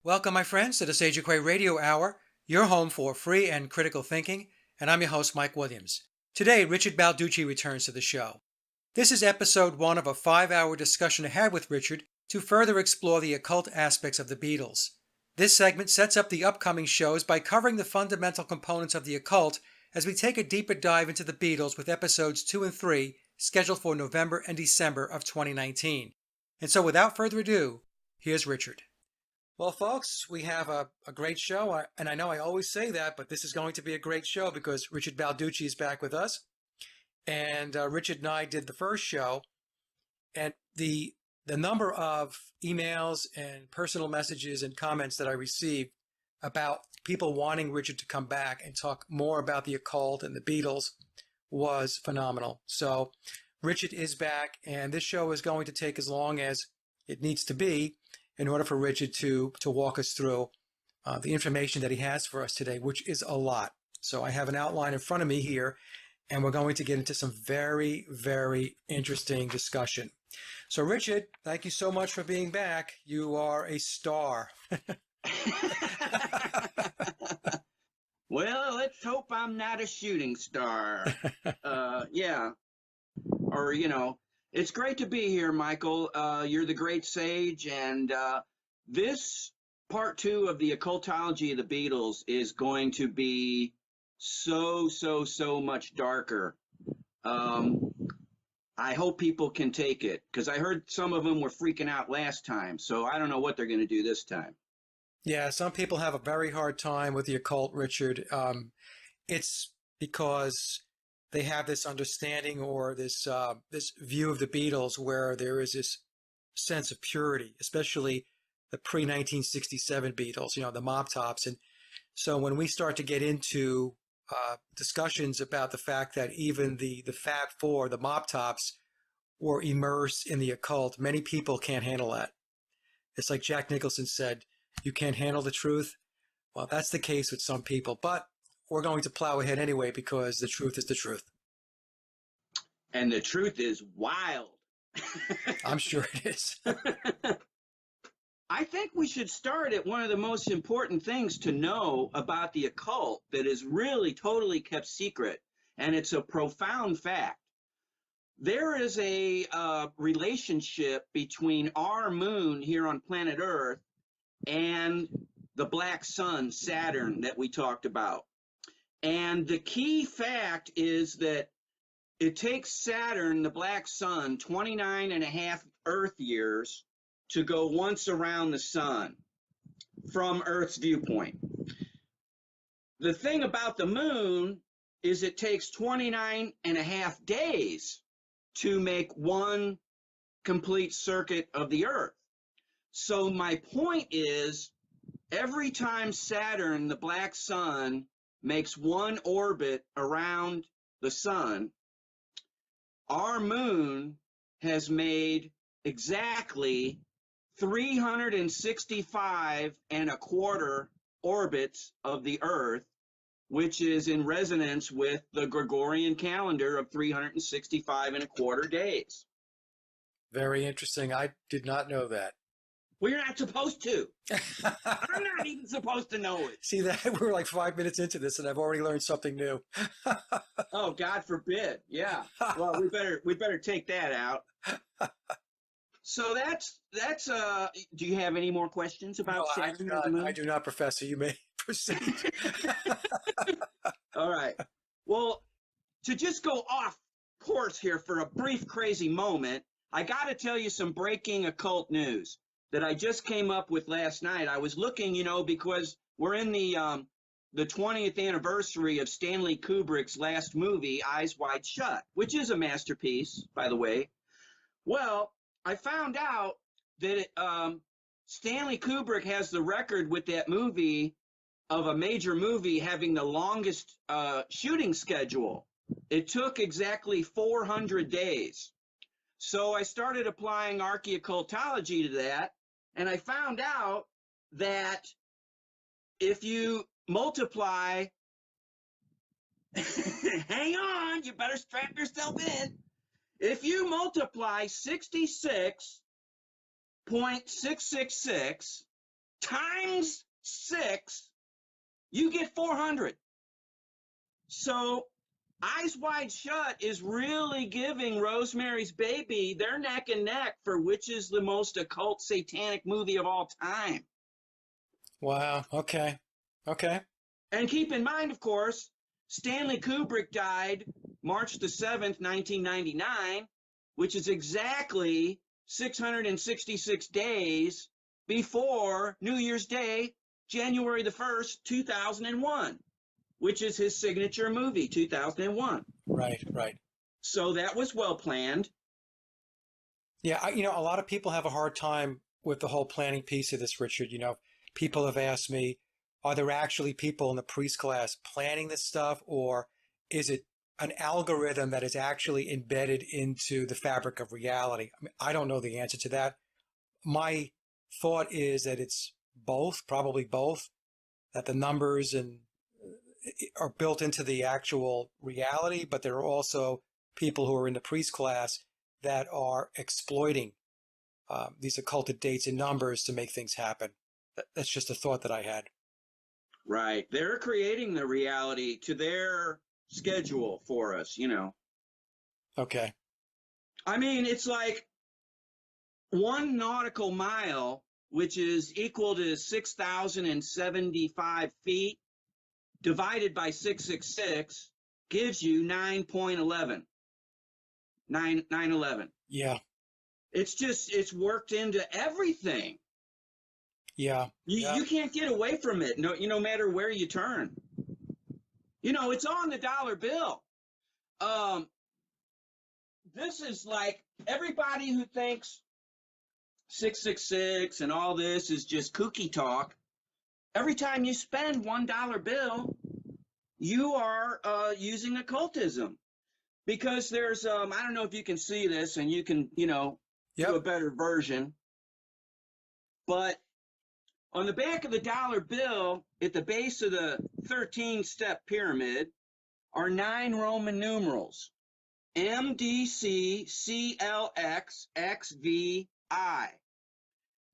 Welcome, my friends, to the Sage of Quay Radio Hour, your home for free and critical thinking, and I'm your host, Mike Williams. Today, Richard Balducci returns to the show. This is episode 1 of a 5-hour discussion I had with Richard to further explore the occult aspects of the Beatles. This segment sets up the upcoming shows by covering the fundamental components of the occult as we take a deeper dive into the Beatles with episodes 2 and 3 scheduled for November and December of 2019. And so without further ado, here's Richard. Well, folks, we have a great show. And I know I always say that, but this is going to be a great show because Richard Balducci is back with us. And Richard and I did the first show. And the number of emails and personal messages and comments that I received about people wanting Richard to come back and talk more about the occult and the Beatles was phenomenal. So Richard is back, and this show is going to take as long as it needs to be in order for Richard to walk us through the information that he has for us today, which is a lot. So I have an outline in front of me here, and we're going to get into some very, very interesting discussion. So Richard, thank you so much for being back. You are a star. Well, let's hope I'm not a shooting star. Yeah. Or, it's great to be here, Michael. You're the great sage, and this part 2 of the occultology of the Beatles is going to be so much darker. I hope people can take it, because I heard some of them were freaking out last time, so I don't know what they're going to do this time. Yeah, some people have a very hard time with the occult, Richard. It's because they have this understanding or this view of the Beatles where there is this sense of purity, especially the pre-1967 Beatles, the Mop Tops. And so when we start to get into discussions about the fact that even the Fab Four, the Mop Tops, were immersed in the occult, many people can't handle that. It's like Jack Nicholson said, you can't handle the truth. Well, that's the case with some people, but we're going to plow ahead anyway because the truth is the truth. And the truth is wild. I'm sure it is. I think we should start at one of the most important things to know about the occult that is really totally kept secret, and it's a profound fact. There is a relationship between our moon here on planet Earth and the black sun, Saturn, that we talked about. And the key fact is that it takes Saturn, the black sun, 29 and a half Earth years to go once around the sun from Earth's viewpoint. The thing about the moon is it takes 29 and a half days to make one complete circuit of the Earth. So my point is, every time Saturn, the black sun, makes one orbit around the sun, our moon has made exactly 365 and a quarter orbits of the Earth, which is in resonance with the Gregorian calendar of 365 and a quarter days. Very interesting. I did not know that. Well, you're not supposed to. I'm not even supposed to know it. See that we're like 5 minutes into this, and I've already learned something new. Oh, God forbid! Yeah. Well, we better take that out. So that's. Do you have any more questions about No, Saturn? I do not, Professor. You may proceed. All right. Well, to just go off course here for a brief crazy moment, I got to tell you some breaking occult news that I just came up with last night. I was looking, because we're in the 20th anniversary of Stanley Kubrick's last movie, Eyes Wide Shut, which is a masterpiece, by the way. Well, I found out that Stanley Kubrick has the record with that movie of a major movie having the longest shooting schedule. It took exactly 400 days. So I started applying archaeocultology to that, and I found out that if you multiply, hang on, you better strap yourself in. If you multiply 66.666 times 6, you get 400. So Eyes Wide Shut is really giving Rosemary's Baby, they're neck and neck for which is the most occult satanic movie of all time. Wow. Okay. Okay. And keep in mind, of course, Stanley Kubrick died March the 7th, 1999, which is exactly 666 days before New Year's Day, January the 1st, 2001, which is his signature movie, 2001. Right. Right. So that was well planned. Yeah. A lot of people have a hard time with the whole planning piece of this, Richard. People have asked me, are there actually people in the priest class planning this stuff, or is it an algorithm that is actually embedded into the fabric of reality? I mean, I don't know the answer to that. My thought is that it's both, probably both, that the numbers and are built into the actual reality, but there are also people who are in the priest class that are exploiting these occulted dates and numbers to make things happen. That's just a thought that I had. Right. They're creating the reality to their schedule for us, Okay. I mean, it's like 1 nautical mile, which is equal to 6,075 feet, divided by 666, gives you 9.11. 911. Yeah. It's worked into everything. Yeah. You can't get away from it, no matter where you turn. It's on the dollar bill. This is like everybody who thinks 666 and all this is just kooky talk. Every time you spend $1 bill, you are using occultism, because there's I don't know if you can see this, and you can do a better version, but on the back of the dollar bill, at the base of the 13-step pyramid, are 9 Roman numerals: MDCCLXXVI.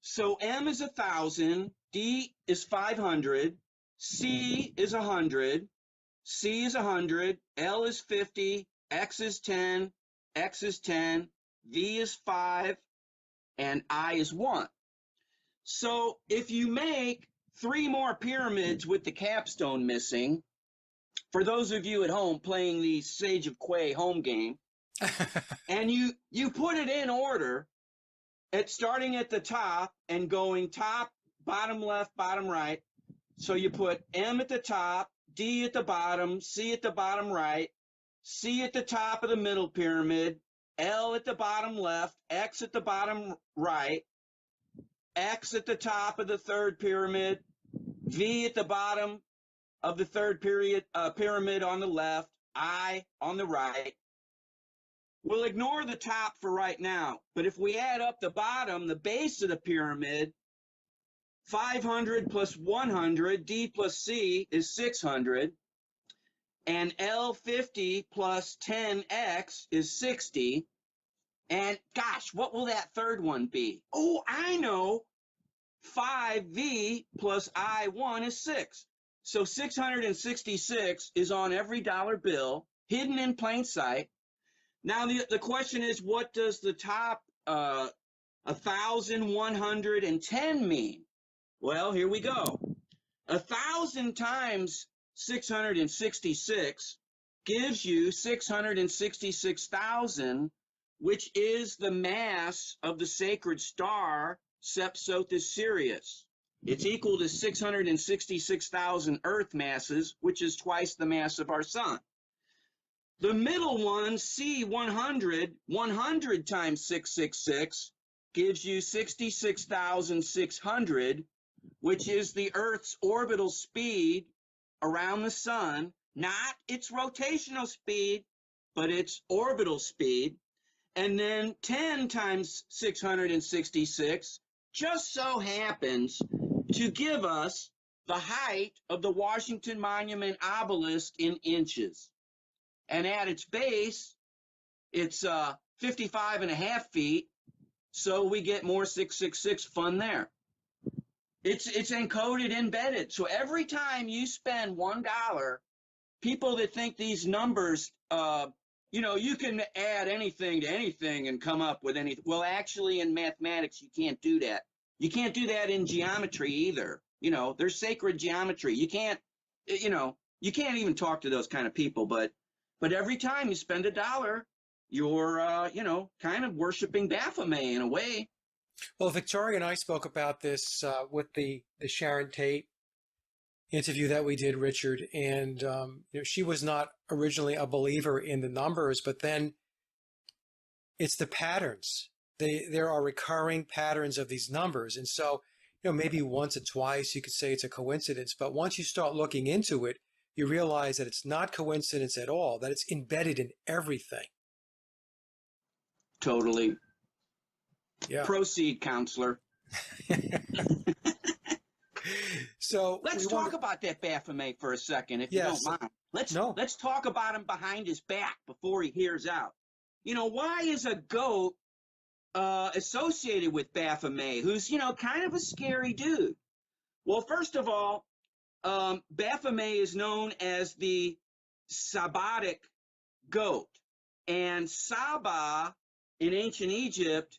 So M is 1,000, D is 500, C is 100, C is 100, L is 50, X is 10, X is 10, V is 5, and I is 1. So if you make 3 more pyramids with the capstone missing, for those of you at home playing the Sage of Quay home game, and you put it in order, starting at the top and going top, bottom left, bottom right. So you put M at the top, D at the bottom, C at the bottom right, C at the top of the middle pyramid, L at the bottom left, X at the bottom right, X at the top of the third pyramid, V at the bottom of the third pyramid on the left, I on the right. We'll ignore the top for right now, but if we add up the bottom, the base of the pyramid, 500 plus 100, D plus C is 600, and L50 plus 10X is 60, and gosh, what will that third one be? Oh, I know, 5V plus I1 is 6. So 666 is on every dollar bill, hidden in plain sight. Now, the question is, what does the top 1,110 mean? Well, here we go. 1,000 times 666 gives you 666,000, which is the mass of the sacred star Sepsothis Sirius. It's equal to 666,000 Earth masses, which is twice the mass of our sun. The middle one, C100, 100 times 666, gives you 66,600, which is the Earth's orbital speed around the sun, not its rotational speed, but its orbital speed. And then 10 times 666 just so happens to give us the height of the Washington Monument obelisk in inches. And at its base, it's 55 and a half feet, so we get more 666 fun there. It's encoded, embedded. So every time you spend $1, people that think these numbers, you can add anything to anything and come up with anything. Well, actually, in mathematics, you can't do that. You can't do that in geometry either. There's sacred geometry. You can't even talk to those kind of people. But every time you spend $1, you're, kind of worshiping Baphomet in a way. Well, Victoria and I spoke about this with the Sharon Tate interview that we did, Richard, and she was not originally a believer in the numbers, but then it's the patterns. There are recurring patterns of these numbers, and so maybe once or twice you could say it's a coincidence, but once you start looking into it, you realize that it's not coincidence at all, that it's embedded in everything. Totally. Yeah. Proceed, counselor. So let's talk about that Baphomet for a second, if you don't mind. Let's talk about him behind his back before he hears out. Why is a goat associated with Baphomet, who's kind of a scary dude? Well, first of all, Baphomet is known as the Sabbatic goat, and Saba in ancient Egypt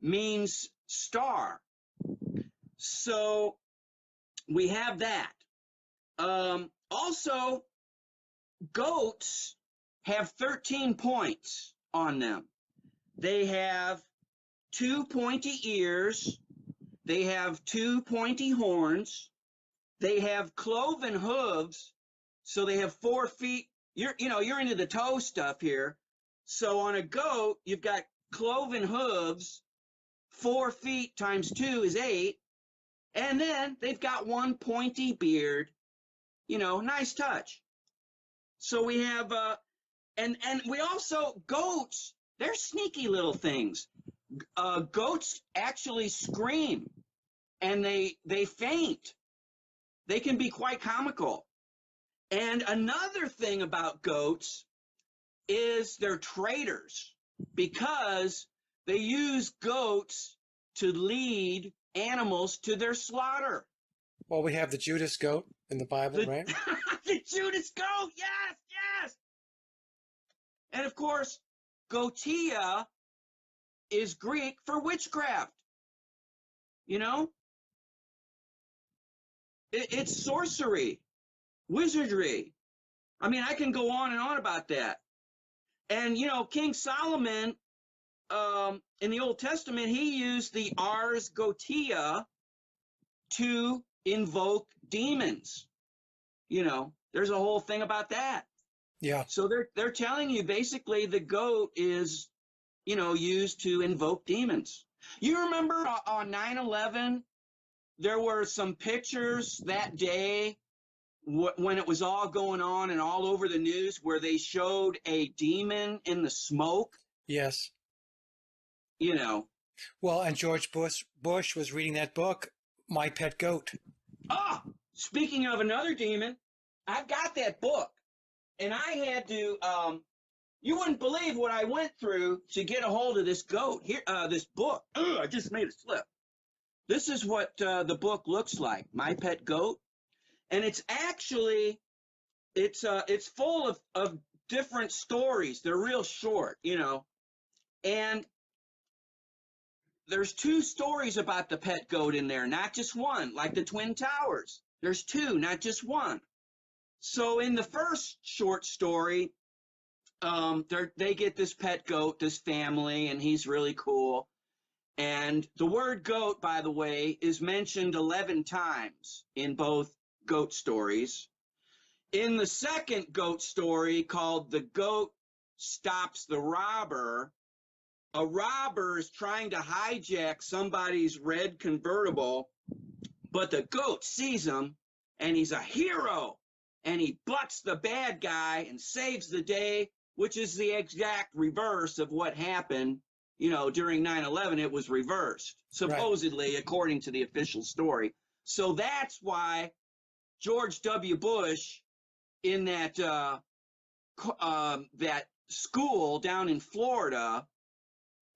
means star. So we have that. Also, goats have 13 points on them. They have 2 pointy ears. They have 2 pointy horns. They have cloven hooves. So they have 4 feet. You're into the toe stuff here. So on a goat, you've got cloven hooves. 4 feet times 2 is 8. And then they've got 1 pointy beard, nice touch. So we have, and we also, goats, they're sneaky little things. Goats actually scream and they faint. They can be quite comical. And another thing about goats is they're traitors, because they use goats to lead animals to their slaughter. Well, we have the Judas goat in the Bible, right? The Judas goat, yes. And of course, gotia is Greek for witchcraft. It's sorcery, wizardry. I mean, I can go on and on about that. And, King Solomon, in the Old Testament, he used the Ars Gotia to invoke demons. There's a whole thing about that. Yeah. So they're telling you basically the goat is, used to invoke demons. You remember on 9/11, there were some pictures that day when it was all going on and all over the news where they showed a demon in the smoke. Yes. Well, and George Bush was reading that book, My Pet Goat. Ah, speaking of another demon, I've got that book, and I had to, you wouldn't believe what I went through to get a hold of this goat here, this book. I just made a slip. This is what the book looks like, My Pet Goat. And it's actually, it's full of different stories. They're real short, and there's 2 stories about the pet goat in there, not just one, like the Twin Towers. There's 2, not just one. So in the first short story, they get this pet goat, this family, and he's really cool. And the word goat, by the way, is mentioned 11 times in both goat stories. In the second goat story, called The Goat Stops the Robber, a robber is trying to hijack somebody's red convertible, but the goat sees him, and he's a hero, and he butts the bad guy and saves the day, which is the exact reverse of what happened. During 9/11, it was reversed, supposedly, right, according to the official story. So that's why George W. Bush, in that that school down in Florida,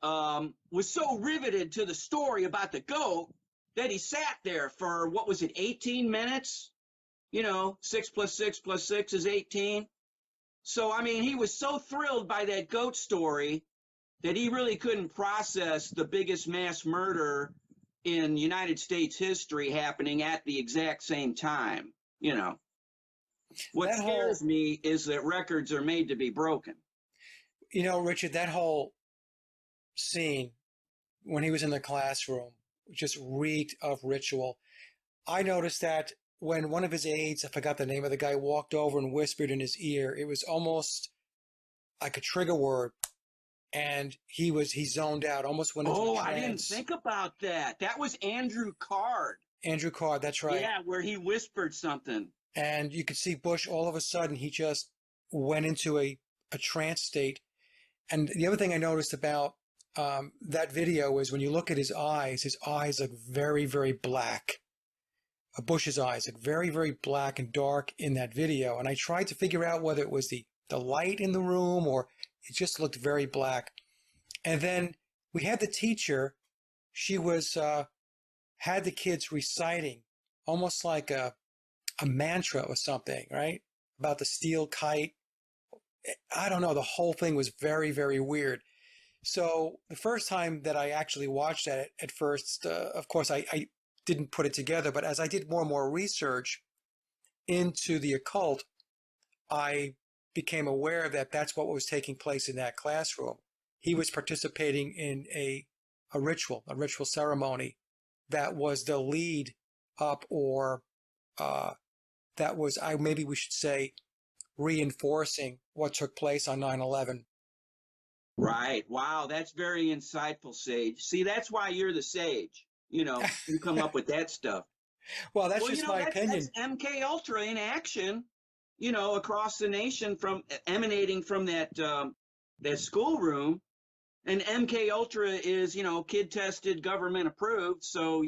was so riveted to the story about the goat that he sat there for, what was it, 18 minutes? 6 plus 6 plus 6 is 18. So, I mean, he was so thrilled by that goat story that he really couldn't process the biggest mass murder in United States history happening at the exact same time. What That whole, scares me is that records are made to be broken. Richard, that whole scene when he was in the classroom just reeked of ritual. I noticed that when one of his aides, I forgot the name of the guy, walked over and whispered in his ear, it was almost like a trigger word. And he zoned out, almost went into a Oh, I didn't trance. think about that. That was Andrew Card. Andrew Card, that's right. Yeah, where he whispered something. And you could see Bush, all of a sudden, he just went into a trance state. And the other thing I noticed about that video is when you look at his eyes look very, very black. Bush's eyes look very, very black and dark in that video. And I tried to figure out whether it was the light in the room or it just looked very black. And then we had the teacher. She was had the kids reciting almost like a mantra or something, right? About the steel kite. I don't know. The whole thing was very, very weird. So the first time that I actually watched that, at first, of course, I didn't put it together. But as I did more and more research into the occult, I became aware that that's what was taking place in that classroom. He was participating in a ritual ceremony that was the lead up, or that was, maybe we should say, reinforcing what took place on 9/11. Right. Wow, that's very insightful, Sage. See, that's why you're the sage. You come up with that stuff. Well, that's just my opinion. That's MK Ultra in action, across the nation, from emanating from that schoolroom. And MK Ultra is, kid tested, government approved. So,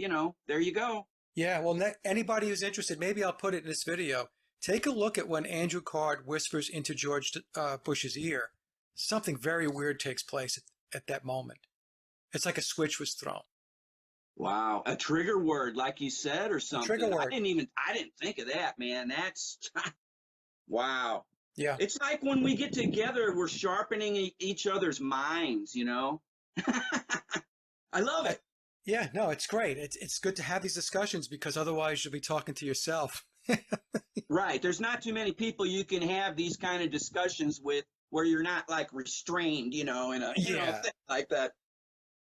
there you go. Yeah, well, anybody who's interested, maybe I'll put it in this video. Take a look at when Andrew Card whispers into George Bush's ear. Something very weird takes place at that moment. It's like a switch was thrown. Wow, a trigger word, like you said, or something. Trigger word. I didn't think of that, man. That's wow. Yeah. It's like when we get together, we're sharpening each other's minds, I love it. Yeah, no, it's great. It's good to have these discussions because otherwise you'll be talking to yourself. Right. There's not too many people you can have these kind of discussions with where you're not like restrained, in a thing like that.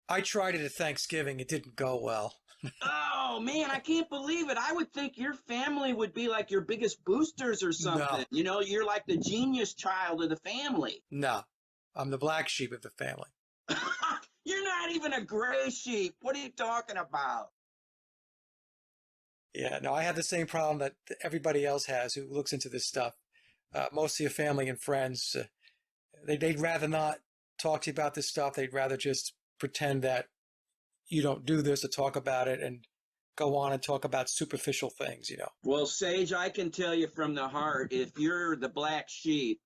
I tried it at Thanksgiving. It didn't go well. Oh, man, I can't believe it. I would think your family would be like your biggest boosters or something. No. You're like the genius child of the family. No, I'm the black sheep of the family. You're not even a gray sheep. What are you talking about? Yeah, no, I have the same problem that everybody else has who looks into this stuff. Most of your family and friends, they'd rather not talk to you about this stuff. They'd rather just pretend that you don't do this or talk about it and go on and talk about superficial things, Well, Sage, I can tell you from the heart, if you're the black sheep,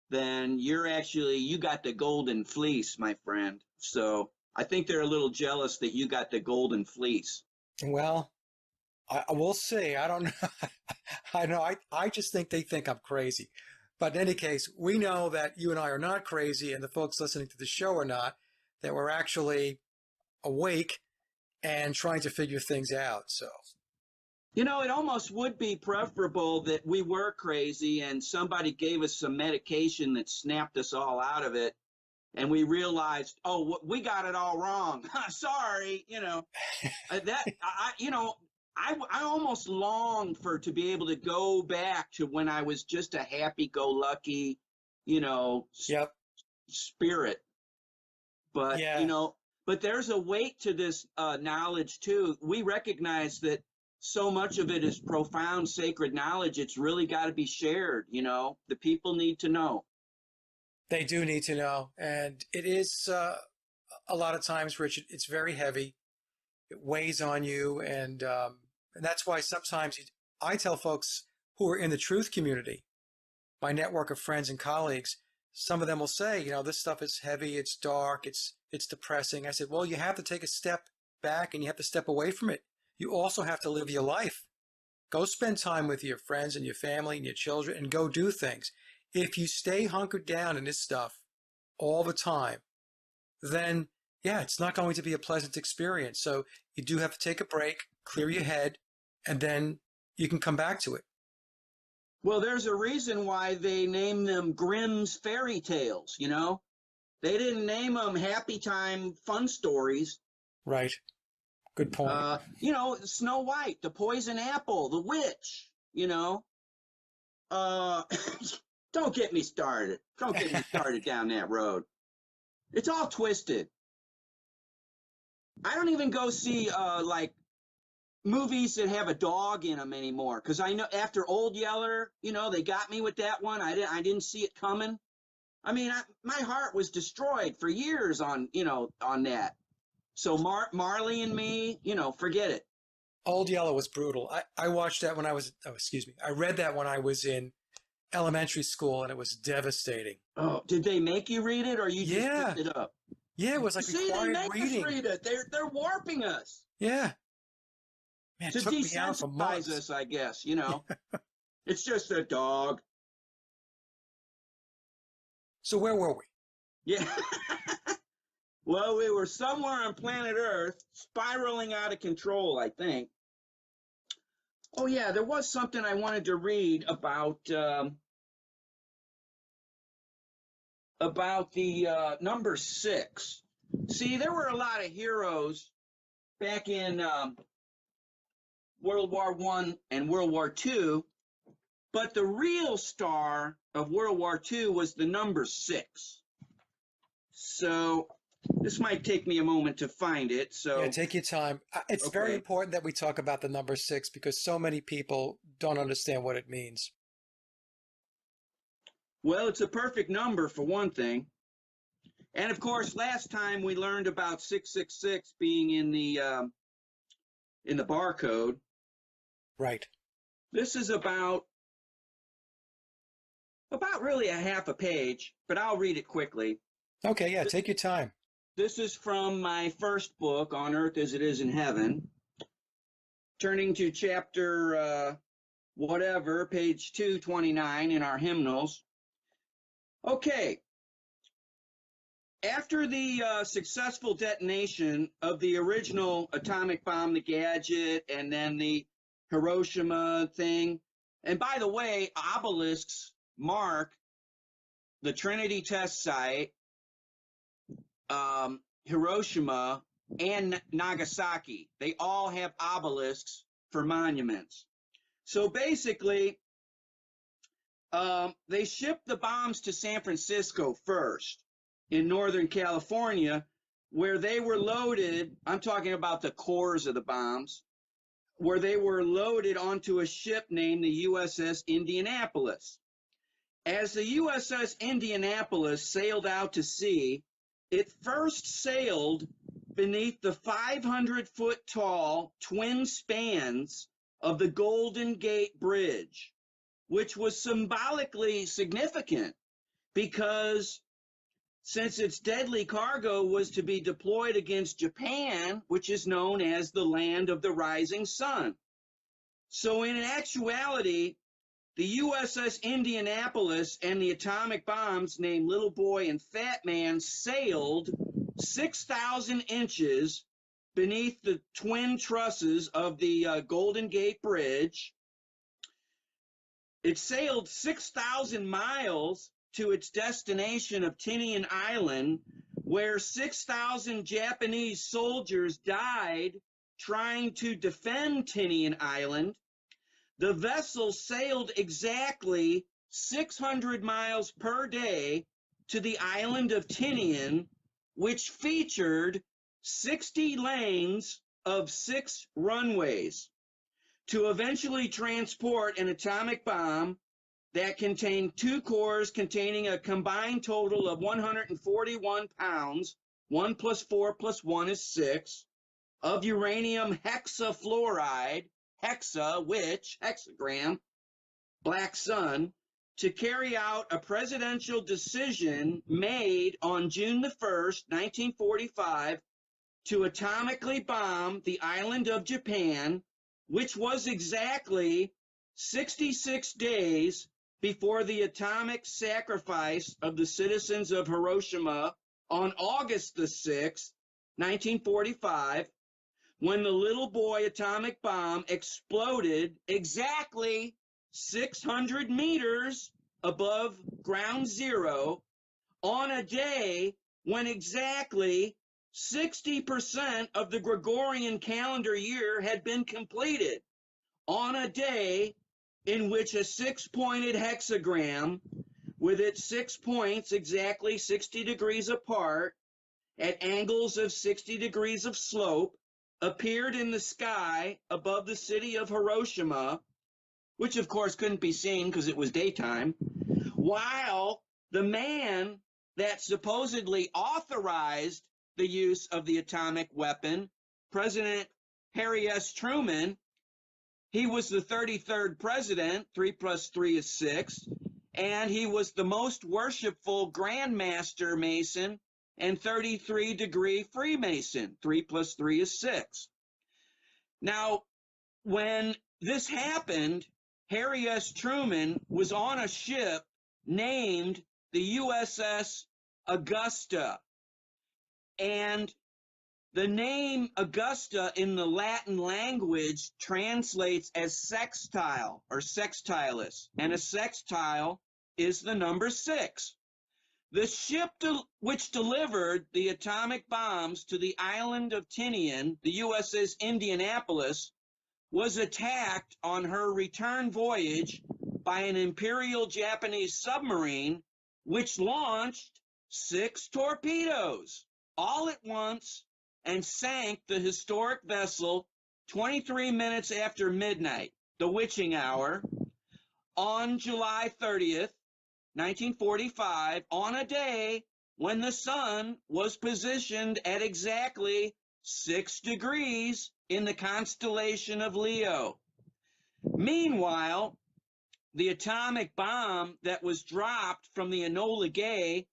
then you got the golden fleece, my friend. So I think they're a little jealous that you got the golden fleece. Well, I will see. I don't know. I know. I just think they think I'm crazy. But in any case, we know that you and I are not crazy, and the folks listening to the show are not, that we're actually awake and trying to figure things out. So, it almost would be preferable that we were crazy and somebody gave us some medication that snapped us all out of it. And we realized, oh, we got it all wrong. Sorry, I almost long to be able to go back to when I was just a happy-go-lucky, yep. spirit. But, yeah. But there's a weight to this knowledge, too. We recognize that so much of it is profound, sacred knowledge. It's really got to be shared, The people need to know. They do need to know. And it is, a lot of times, Richard, it's very heavy. It weighs on you. And that's why sometimes I tell folks who are in the truth community, my network of friends and colleagues, some of them will say, this stuff is heavy, it's dark, it's depressing. I said, well, you have to take a step back and you have to step away from it. you also have to live your life. Go spend time with your friends and your family and your children and go do things. If you stay hunkered down in this stuff all the time, then yeah, it's not going to be a pleasant experience. So you do have to take a break, clear your head, and then you can come back to it. Well, there's a reason why they name them Grimm's fairy tales, you know? They didn't name them happy time fun stories. Right. Good point. You know, Snow White, the poison apple, the witch, you know? Don't get me started. Don't get me started down that road. It's all twisted. I don't even go see like movies that have a dog in them anymore, because I know after Old Yeller, you know, they got me with that one. I didn't see it coming. I mean, my heart was destroyed for years on, you know, on that. So Marley and Me, you know, forget it. Old Yeller was brutal. I watched that when I was, oh, excuse me. I read that when I was in elementary school, and it was devastating. Oh, did they make you read it, or you just picked it up? Yeah, it was like See, required they make reading. us read it. They're warping us. Yeah. Man, To it took me out for months. desensitize us, I guess, you know. It's just a dog. So where were we? Yeah. Well, we were somewhere on planet Earth, spiraling out of control, I think. Oh, yeah, there was something I wanted to read about the number 6. See, there were a lot of heroes back in World War I and World War II, but the real star of World War II was the number 6. So this might take me a moment to find it. So Yeah, take your time. It's very important that we talk about the number 6 because so many people don't understand what it means. Well, it's a perfect number for one thing. And of course, last time we learned about 666 being in the barcode. Right. This is about really a half a page, but I'll read it quickly. Okay, yeah, take your time. This is from my first book, On Earth as It Is in Heaven. Turning to chapter whatever, page 229 in our hymnals. Okay. After the successful detonation of the original atomic bomb, the gadget, and then the Hiroshima thing, and by the way, obelisks mark the Trinity test site, Hiroshima, and Nagasaki. They all have obelisks for monuments. So basically, they shipped the bombs to San Francisco first in Northern California, where they were loaded. I'm talking about the cores of the bombs, where they were loaded onto a ship named the USS Indianapolis. As the USS Indianapolis sailed out to sea, it first sailed beneath the 500-foot tall twin spans of the Golden Gate Bridge, which was symbolically significant because since its deadly cargo was to be deployed against Japan, which is known as the land of the rising sun. So in actuality, the USS Indianapolis and the atomic bombs named Little Boy and Fat Man sailed 6,000 inches beneath the twin trusses of the Golden Gate Bridge. It sailed 6,000 miles to its destination of Tinian Island, where 6,000 Japanese soldiers died trying to defend Tinian Island. The vessel sailed exactly 600 miles per day to the island of Tinian, which featured 60 lanes of 6 runways to eventually transport an atomic bomb that contained 2 cores containing a combined total of 141 pounds, 1 plus 4 plus 1 is 6, of uranium hexafluoride, hexa, which, hexagram, black sun, to carry out a presidential decision made on June the 1st, 1945, to atomically bomb the island of Japan, which was exactly 66 days before the atomic sacrifice of the citizens of Hiroshima on August the 6th, 1945, when the little boy atomic bomb exploded exactly 600 meters above ground zero on a day when exactly 60% of the Gregorian calendar year had been completed, on a day in which a six-pointed hexagram with its 6 points exactly 60 degrees apart at angles of 60 degrees of slope appeared in the sky above the city of Hiroshima, which of course couldn't be seen because it was daytime, while the man that supposedly authorized the use of the atomic weapon, President Harry S. Truman, he was the 33rd president, 3 plus 3 is 6, and he was the most worshipful Grand Master Mason and 33-degree Freemason, 3 plus 3 is 6. Now, when this happened, Harry S. Truman was on a ship named the USS Augusta, and the name Augusta in the Latin language translates as sextile or sextilis, and a sextile is the number 6. The ship which delivered the atomic bombs to the island of Tinian, the USS Indianapolis, was attacked on her return voyage by an Imperial Japanese submarine, which launched 6 torpedoes all at once and sank the historic vessel 23 minutes after midnight, the witching hour, on July 30th, 1945, on a day when the sun was positioned at exactly 6 degrees in the constellation of Leo. Meanwhile, the atomic bomb that was dropped from the Enola Gay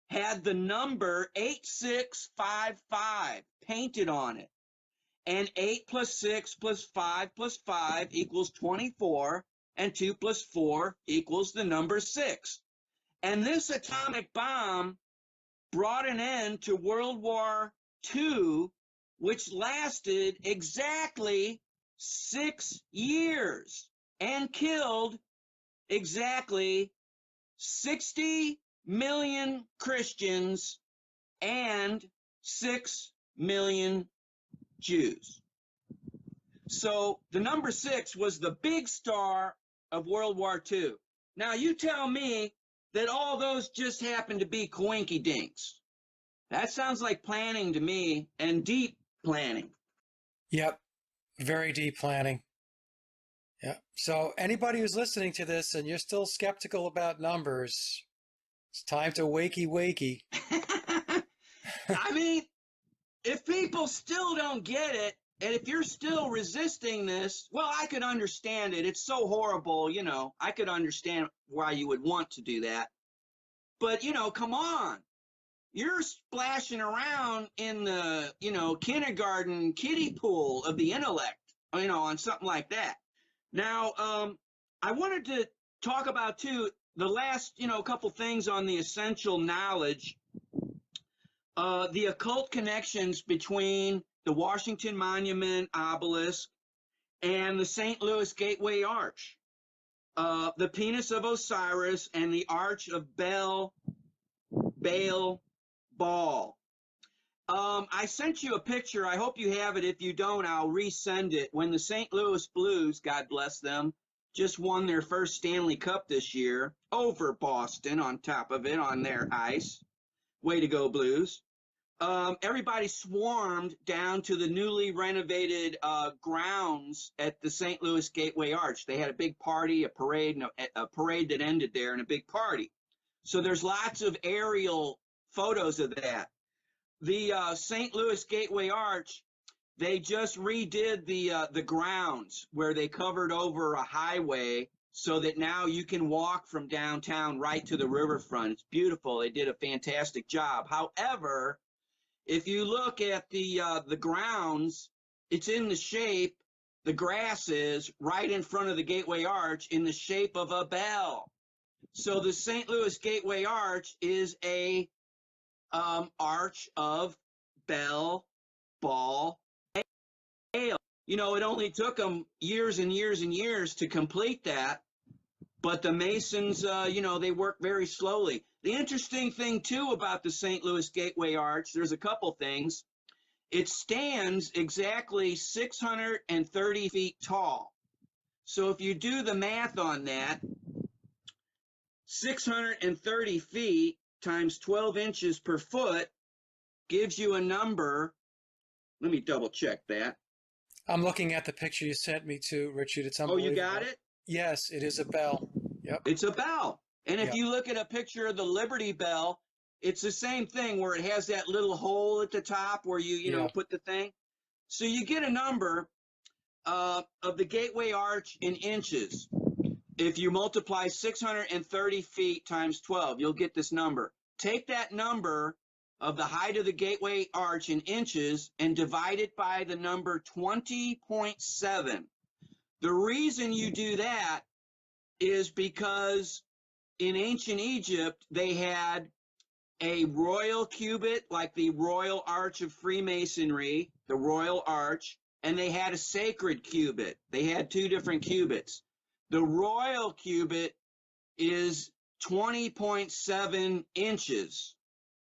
had the number 8655 painted on it. And 8 plus 6 plus 5 plus 5 equals 24, and 2 plus 4 equals the number 6. And this atomic bomb brought an end to World War II, which lasted exactly 6 years and killed exactly 60 million Christians and 6 million Jews. So the number 6 was the big star of World War II. Now you tell me that all those just happened to be coinky dinks. That sounds like planning to me, and deep planning. Yep. Very deep planning. Yeah. So anybody who's listening to this and you're still skeptical about numbers, it's time to wakey. I mean, if people still don't get it, and if you're still resisting this, well, I could understand it. It's so horrible, you know. I could understand why you would want to do that. But, you know, come on. You're splashing around in the, you know, kindergarten kiddie pool of the intellect, you know, on something like that. Now, I wanted to talk about, too, the last, you know, couple things on the essential knowledge, the occult connections between the Washington Monument obelisk and the St. Louis Gateway Arch, the penis of Osiris and the Arch of Baal. I sent you a picture. I hope you have it. If you don't, I'll resend it. When the St. Louis Blues, God bless them, just won their first Stanley Cup this year over Boston on top of it on their ice. Way to go, Blues. Everybody swarmed down to the newly renovated grounds at the St. Louis Gateway Arch. They had a big party, a parade that ended there, and a big party. So there's lots of aerial photos of that. The St. Louis Gateway Arch, they just redid the grounds where they covered over a highway so that now you can walk from downtown right to the riverfront. It's beautiful. They did a fantastic job. However, If you look at the grounds, it's in the shape, the grass is right in front of the gateway arch in the shape of a bell. So the St. Louis Gateway Arch is a arch of bell, ball, bale. You know, it only took them years and years and years to complete that. But the Masons, you know, they work very slowly. The interesting thing, too, about the St. Louis Gateway Arch, there's a couple things. It stands exactly 630 feet tall. So if you do the math on that, 630 feet times 12 inches per foot gives you a number. Let me double check that. I'm looking at the picture you sent me to, Richard. It's Oh, unbelievable. you got it? Yes, it is a bell. Yep. It's a bell. And if Yep. you look at a picture of the Liberty Bell, it's the same thing where it has that little hole at the top where you know, Yeah. put the thing. So you get a number of the Gateway Arch in inches. If you multiply 630 feet times 12, you'll get this number. Take that number of the height of the Gateway Arch in inches and divide it by the number 20.7. The reason you do that is because in ancient Egypt, they had a royal cubit, like the Royal Arch of Freemasonry, the Royal Arch, and they had a sacred cubit. They had two different cubits. The royal cubit is 20.7 inches,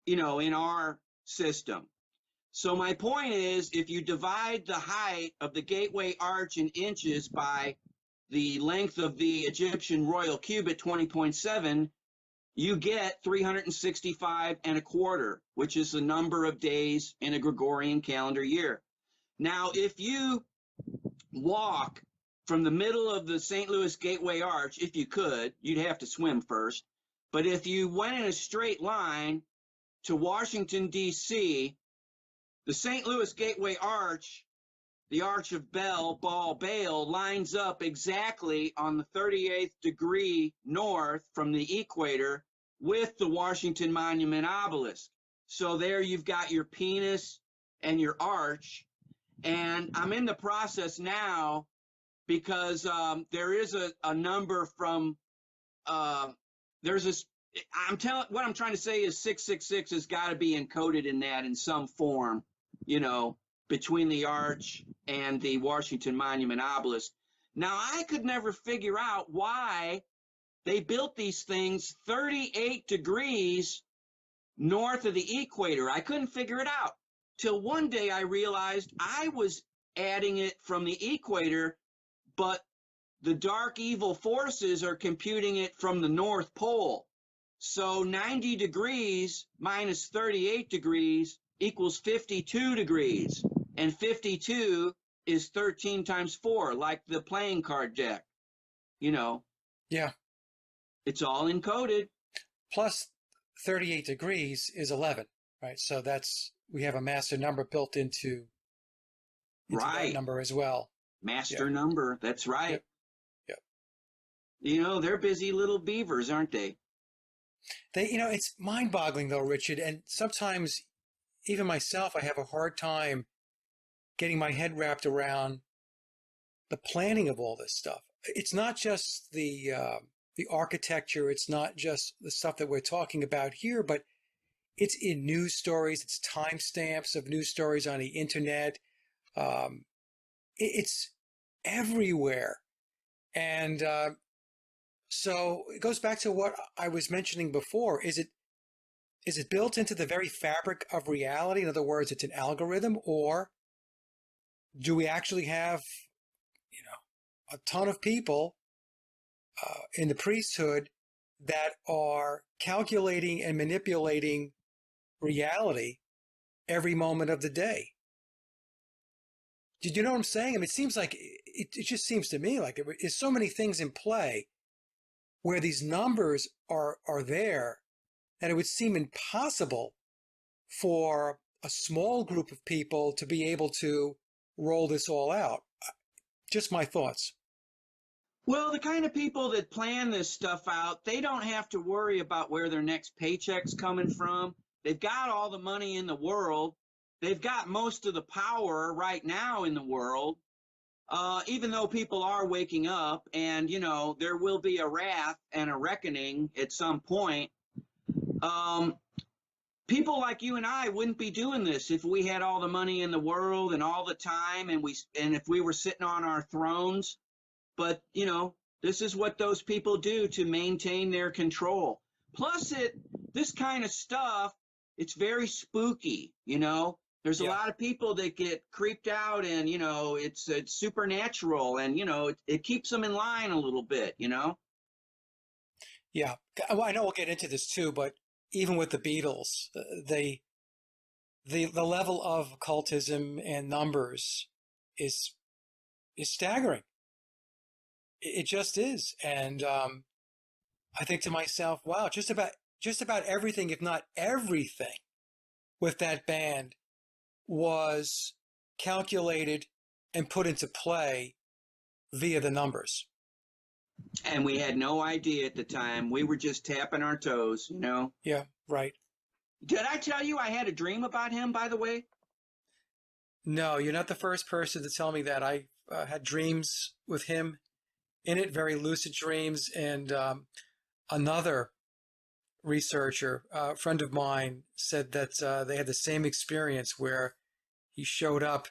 you know, in our system. So my point is, if you divide the height of the Gateway Arch in inches by the length of the Egyptian royal cubit, 20.7, you get 365 and a quarter, which is the number of days in a Gregorian calendar year. Now, if you walk from the middle of the St. Louis Gateway Arch, if you could, you'd have to swim first. But if you went in a straight line to Washington, D.C., the St. Louis Gateway Arch, the Arch of Bell, Ball, Bale, lines up exactly on the 38th degree north from the equator with the Washington Monument obelisk. So there you've got your penis and your arch. And I'm in the process now because there is a number from, there's this, what I'm trying to say is 666 has got to be encoded in that in some form, you know, between the arch and the Washington Monument obelisk. Now, I could never figure out why they built these things 38 degrees north of the equator. I couldn't figure it out till one day I realized I was adding it from the equator, but the dark evil forces are computing it from the North Pole. So 90 degrees minus 38 degrees equals 52 degrees. And 52 is 13 times 4, like the playing card deck. You know. Yeah. It's all encoded. Plus 38 degrees is 11, right? So we have a master number built into that number as well. Master number, that's right. Yep. Yep. You know, they're busy little beavers, aren't they? It's mind-boggling though, Richard, and sometimes even myself, I have a hard time getting my head wrapped around the planning of all this stuff. It's not just the architecture, it's not just the stuff that we're talking about here, but it's in news stories, it's timestamps of news stories on the internet. It's everywhere. And so it goes back to what I was mentioning before. Is it built into the very fabric of reality? In other words, it's an algorithm, or do we actually have, a ton of people in the priesthood that are calculating and manipulating reality every moment of the day? Did you know what I'm saying? I mean, it seems like it just seems to me like there's so many things in play where these numbers are there that it would seem impossible for a small group of people to be able to roll this all out. Just my thoughts. Well, the kind of people that plan this stuff out, they don't have to worry about where their next paycheck's coming from. They've got all the money in the world. they've got most of the power right now in the world, even though people are waking up, and there will be a wrath and a reckoning at some point. People like you and I wouldn't be doing this if we had all the money in the world and all the time, and if we were sitting on our thrones. But this is what those people do to maintain their control. Plus, this kind of stuff, it's very spooky. There's a lot of people that get creeped out, and it's supernatural, and it keeps them in line a little bit. Yeah, well, I know we'll get into this too, but even with the Beatles, the level of occultism and numbers is staggering. It just is, and I think to myself, wow, just about everything, if not everything, with that band was calculated and put into play via the numbers. And we had no idea at the time. We were just tapping our toes, Yeah, right. Did I tell you I had a dream about him, by the way? No, you're not the first person to tell me that. I had dreams with him in it, very lucid dreams. And another researcher, a friend of mine, said that they had the same experience where he showed up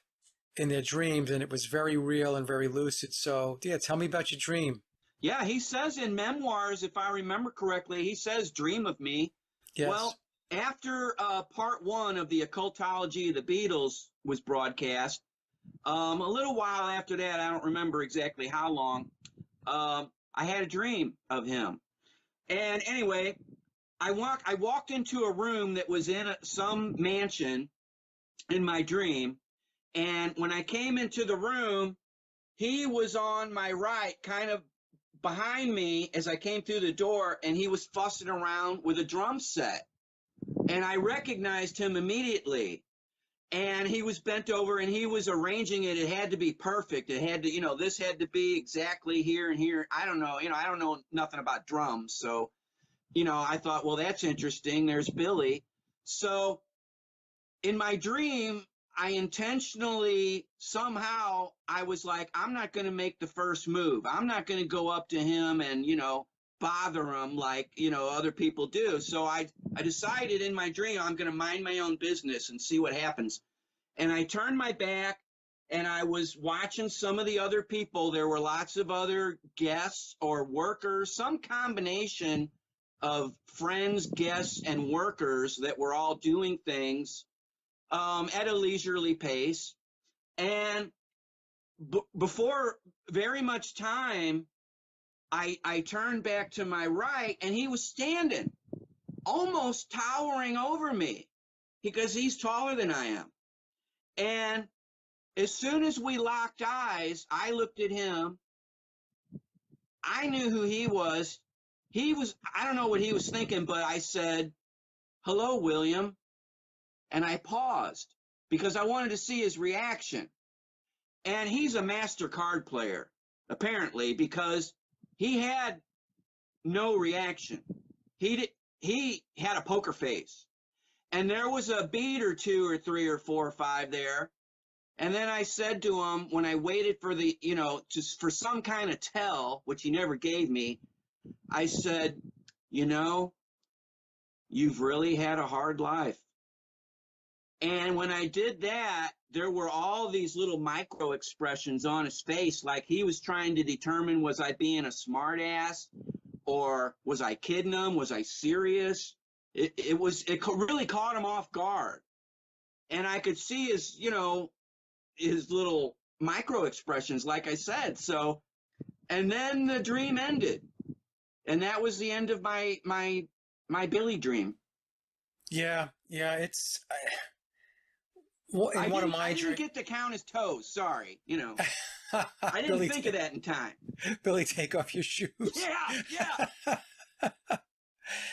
in their dreams and it was very real and very lucid. So, yeah, tell me about your dream. Yeah, he says in memoirs, if I remember correctly, he says, dream of me. Yes. Well, after part one of the Occultology of the Beatles was broadcast, a little while after that, I don't remember exactly how long, I had a dream of him. And anyway, I walked into a room that was in some mansion in my dream. And when I came into the room, he was on my right, kind of behind me as I came through the door, and he was fussing around with a drum set. And I recognized him immediately. And he was bent over and he was arranging it. It had to be perfect. It had to, this had to be exactly here and here. I don't know, I don't know nothing about drums. So, I thought, well, that's interesting. There's Billy. So in my dream, I intentionally, somehow, I was like, I'm not going to make the first move. I'm not going to go up to him and, bother him like, other people do. So I decided in my dream, I'm going to mind my own business and see what happens. And I turned my back and I was watching some of the other people. There were lots of other guests or workers, some combination of friends, guests, and workers that were all doing things at a leisurely pace. And before very much time, I turned back to my right, and he was standing, almost towering over me, because he's taller than I am. And as soon as we locked eyes, I looked at him. I knew who he was. I don't know what he was thinking, but I said, "Hello, William." And I paused because I wanted to see his reaction. And he's a master card player, apparently, because he had no reaction. He had a poker face. And there was a beat or two or three or four or five there. And then I said to him, when I waited for just for some kind of tell, which he never gave me, I said, "You've really had a hard life." And when I did that, there were all these little micro expressions on his face, like he was trying to determine, was I being a smart ass, or was I kidding him? Was I serious? It really caught him off guard. And I could see his little micro expressions, like I said. So, and then the dream ended. And that was the end of my Billy dream. Yeah, it's I didn't get to count his toes. Sorry, I didn't think of that in time. Billy, take off your shoes. Yeah.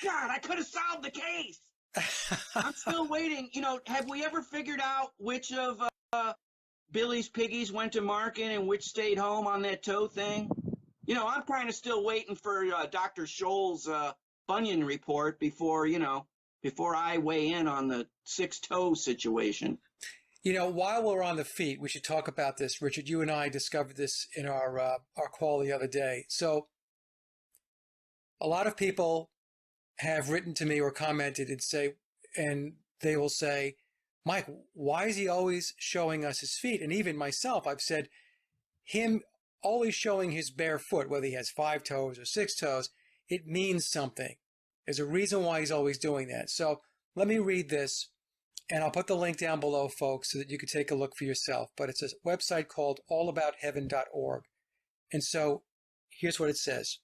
God, I could have solved the case. I'm still waiting. Have we ever figured out which of Billy's piggies went to market and which stayed home on that toe thing? I'm kind of still waiting for Dr. Scholl's bunion report before I weigh in on the 6-toe situation. While we're on the feet, we should talk about this, Richard. You and I discovered this in our call the other day. So a lot of people have written to me or commented and they will say, Mike, why is he always showing us his feet? And even myself, I've said, him always showing his bare foot, whether he has 5 toes or 6 toes, it means something. There's a reason why he's always doing that. So let me read this, and I'll put the link down below, folks, so that you can take a look for yourself. But it's a website called allaboutheaven.org. And so here's what it says.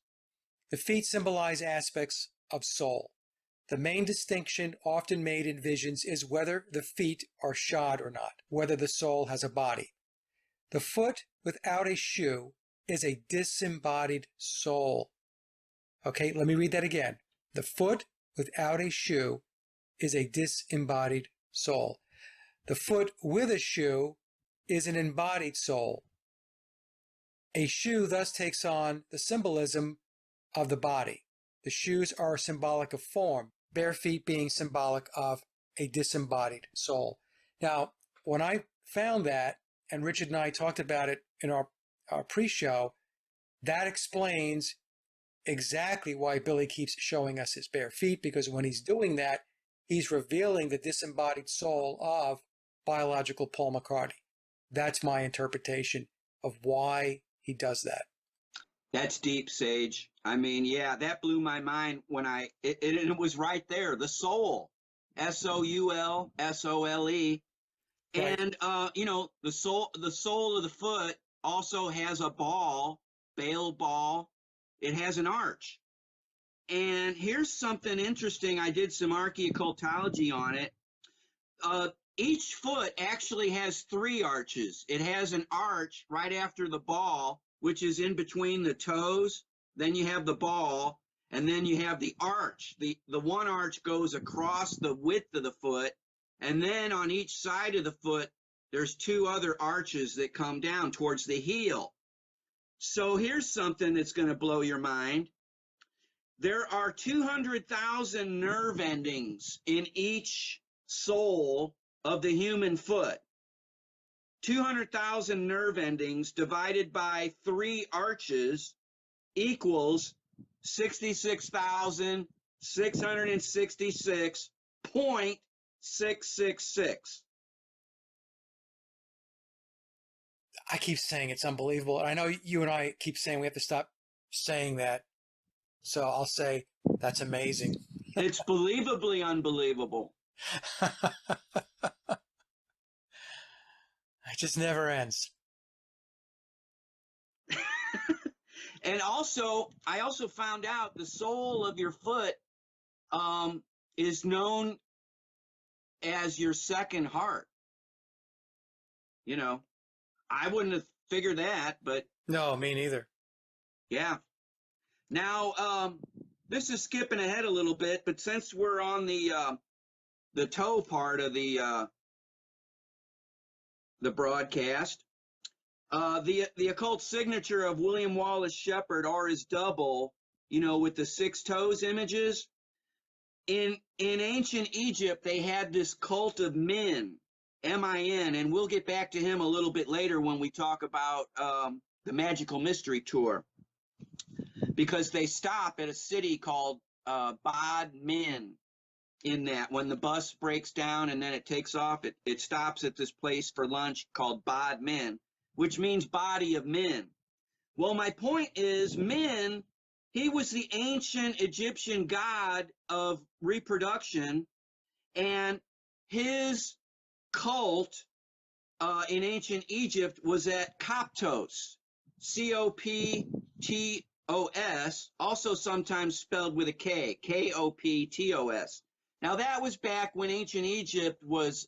The feet symbolize aspects of soul. The main distinction often made in visions is whether the feet are shod or not, whether the soul has a body. The foot without a shoe is a disembodied soul. Okay, let me read that again. The foot without a shoe is a disembodied soul. The foot with a shoe is an embodied soul. A shoe thus takes on the symbolism of the body. The shoes are symbolic of form, bare feet being symbolic of a disembodied soul. Now, when I found that, and Richard and I talked about it in our pre-show, that explains exactly why Billy keeps showing us his bare feet, because when he's doing that, he's revealing the disembodied soul of biological Paul McCartney. That's my interpretation of why he does that. That's deep, Sage. I mean, yeah, that blew my mind when it was right there. The soul, SOUL, SOLE. Right. And, the sole of the foot also has a ball, bail ball. It has an arch. And here's something interesting. I did some occultology on it. Each foot actually has 3 arches. It has an arch right after the ball, which is in between the toes. Then you have the ball, and then you have the arch. The one arch goes across the width of the foot, and then on each side of the foot, there's 2 other arches that come down towards the heel. So here's something that's going to blow your mind. There are 200,000 nerve endings in each sole of the human foot. 200,000 nerve endings divided by 3 arches equals 66,666.666. I keep saying it's unbelievable. And I know you and I keep saying we have to stop saying that. So I'll say that's amazing. It's believably unbelievable. It just never ends. And also, I also found out the sole of your foot is known as your second heart. I wouldn't have figured that, but No, me neither. yeah. Now, this is skipping ahead a little bit, but since we're on the toe part of the broadcast, the occult signature of William Wallace Shepard, or his double, with the 6 toes images. In ancient Egypt, they had this cult of Min, M-I-N, and we'll get back to him a little bit later when we talk about the Magical Mystery Tour, because they stop at a city called Bod Min. In that, when the bus breaks down and then it takes off, it stops at this place for lunch called Bod Min, which means body of men. Well, my point is, Min, he was the ancient Egyptian god of reproduction, and his cult in ancient Egypt was at Coptos, C-O-P-T-O-S, also sometimes spelled with a K, K-O-P-T-O-S. Now, that was back when ancient Egypt was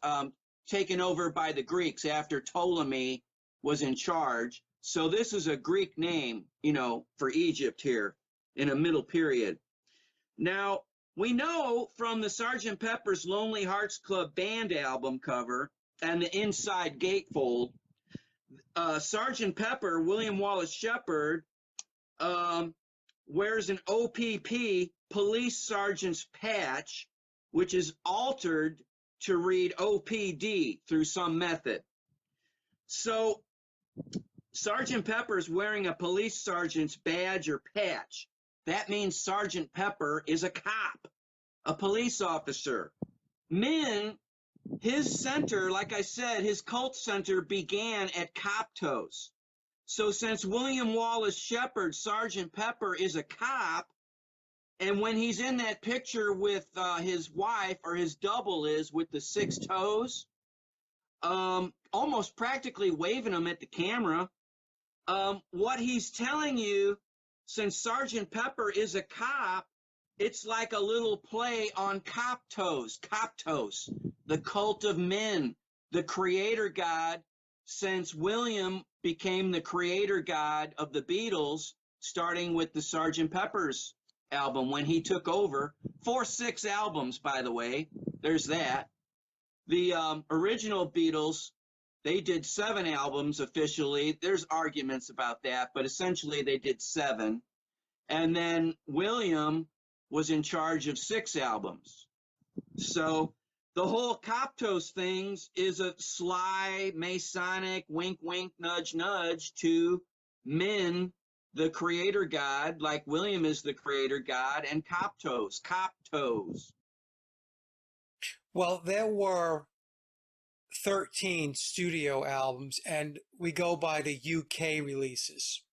taken over by the Greeks after Ptolemy was in charge. So this is a Greek name, for Egypt here in a middle period. Now, we know from the Sgt. Pepper's Lonely Hearts Club Band album cover and the inside gatefold, Sgt. Pepper, William Wallace Shepard, wears an OPP, police sergeant's patch, which is altered to read OPD through some method. So Sergeant Pepper's wearing a police sergeant's badge or patch. That means Sergeant Pepper is a cop, a police officer. Min, his center, like I said, his cult center began at Coptos. So since William Wallace Shepard, Sergeant Pepper is a cop, and when he's in that picture with his wife, or his double is, with the 6 toes, almost practically waving them at the camera, what he's telling you, since Sergeant Pepper is a cop, it's like a little play on Coptos, the cult of men, the creator god, since William became the creator god of the Beatles, starting with the Sergeant Pepper's album when he took over. 6 albums, by the way. There's that. The original Beatles, they did 7 albums officially. There's arguments about that, but essentially they did 7. And then William was in charge of 6 albums. So the whole Coptos things is a sly, Masonic, wink, wink, nudge, nudge to Min, the creator god, like William is the creator god, and Coptos. Well, there were 13 studio albums, and we go by the UK releases.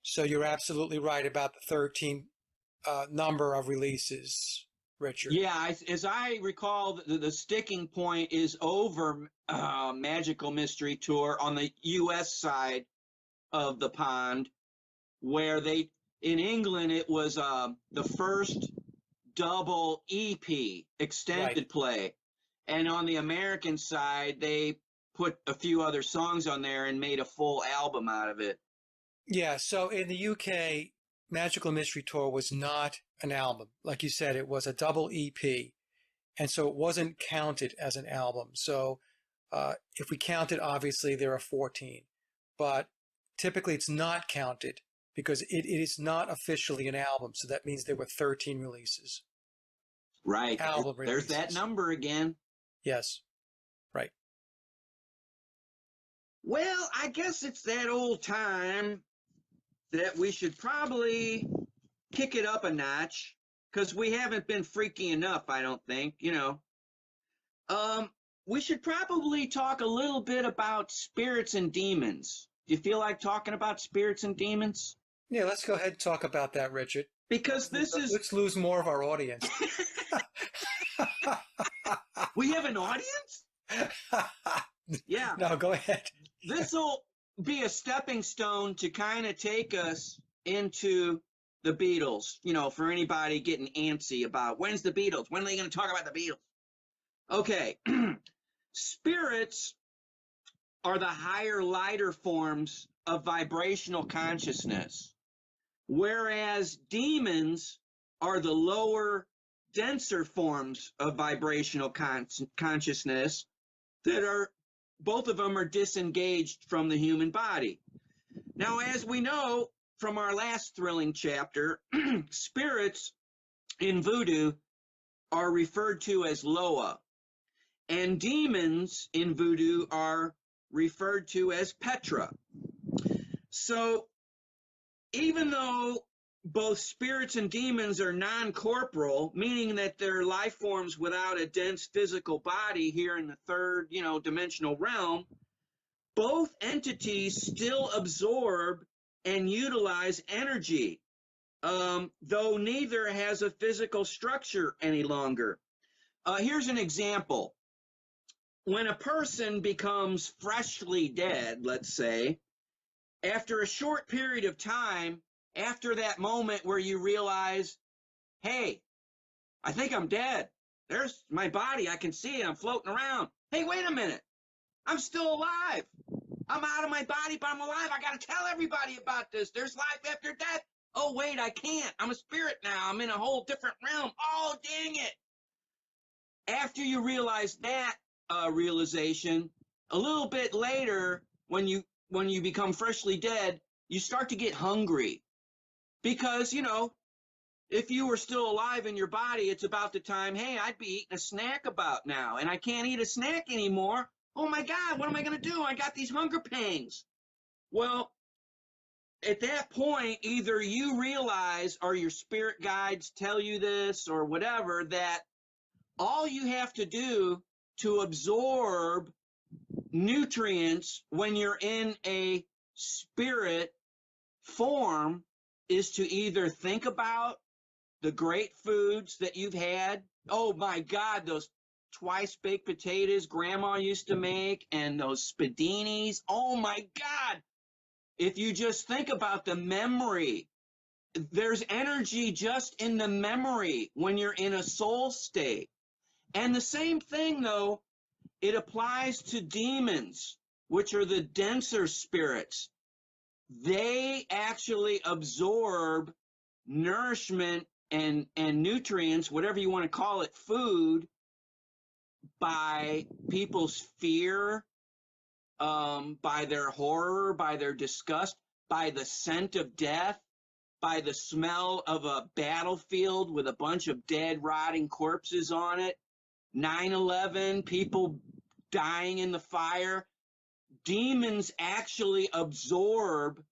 So you're absolutely right about the 13 number of releases, Richard. Yeah, as I recall, the sticking point is over Magical Mystery Tour on the U.S. side of the pond, where in England, it was the first double EP, extended play. And on the American side, they put a few other songs on there and made a full album out of it. Yeah, so in the UK, Magical Mystery Tour was not an album. Like you said, it was a double EP. And so it wasn't counted as an album. So if we count it, obviously there are 14. But typically it's not counted because it is not officially an album. So that means there were 13 releases. Right. Album There's releases. that number again. Yes. Right. Well, I guess it's that old time that we should probably kick it up a notch, because we haven't been freaky enough, I don't think, we should probably talk a little bit about spirits and demons. Do you feel like talking about spirits and demons? Yeah, let's go ahead and talk about that, Richard. Because let's lose more of our audience. We have an audience? Yeah. No, go ahead. This will be a stepping stone to kind of take us into the Beatles, for anybody getting antsy about when's the Beatles? When are they going to talk about the Beatles? Okay. Spirits are the higher, lighter forms of vibrational consciousness, whereas demons are the lower, denser forms of vibrational consciousness that are, both of them are disengaged from the human body. Now, as we know from our last thrilling chapter, spirits in voodoo are referred to as Loa, and demons in voodoo are referred to as Petra. So even though both spirits and demons are non-corporal, meaning that they're life forms without a dense physical body here in the third, dimensional realm, both entities still absorb and utilize energy, though neither has a physical structure any longer. Here's an example. When a person becomes freshly dead, let's say, after a short period of time, after that moment where you realize, hey, I think I'm dead. There's my body. I can see it. I'm floating around. Hey, wait a minute. I'm still alive. I'm out of my body, but I'm alive. I got to tell everybody about this. There's life after death. Oh, wait, I can't. I'm a spirit now. I'm in a whole different realm. Oh, dang it. After you realize that realization, a little bit later, when you become freshly dead, you start to get hungry. Because, if you were still alive in your body, it's about the time, hey, I'd be eating a snack about now, and I can't eat a snack anymore. Oh my God, what am I going to do? I got these hunger pangs. Well, at that point, either you realize or your spirit guides tell you this or whatever, that all you have to do to absorb nutrients when you're in a spirit form is to either think about the great foods that you've had. Oh my God, those twice baked potatoes grandma used to make and those spadinis. Oh my God. If you just think about the memory, there's energy just in the memory when you're in a soul state. And the same thing, though, it applies to demons, which are the denser spirits. They actually absorb nourishment and nutrients, whatever you want to call it, food, by people's fear, by their horror, by their disgust, by the scent of death, by the smell of a battlefield with a bunch of dead, rotting corpses on it, 9/11, people dying in the fire. Demons actually absorb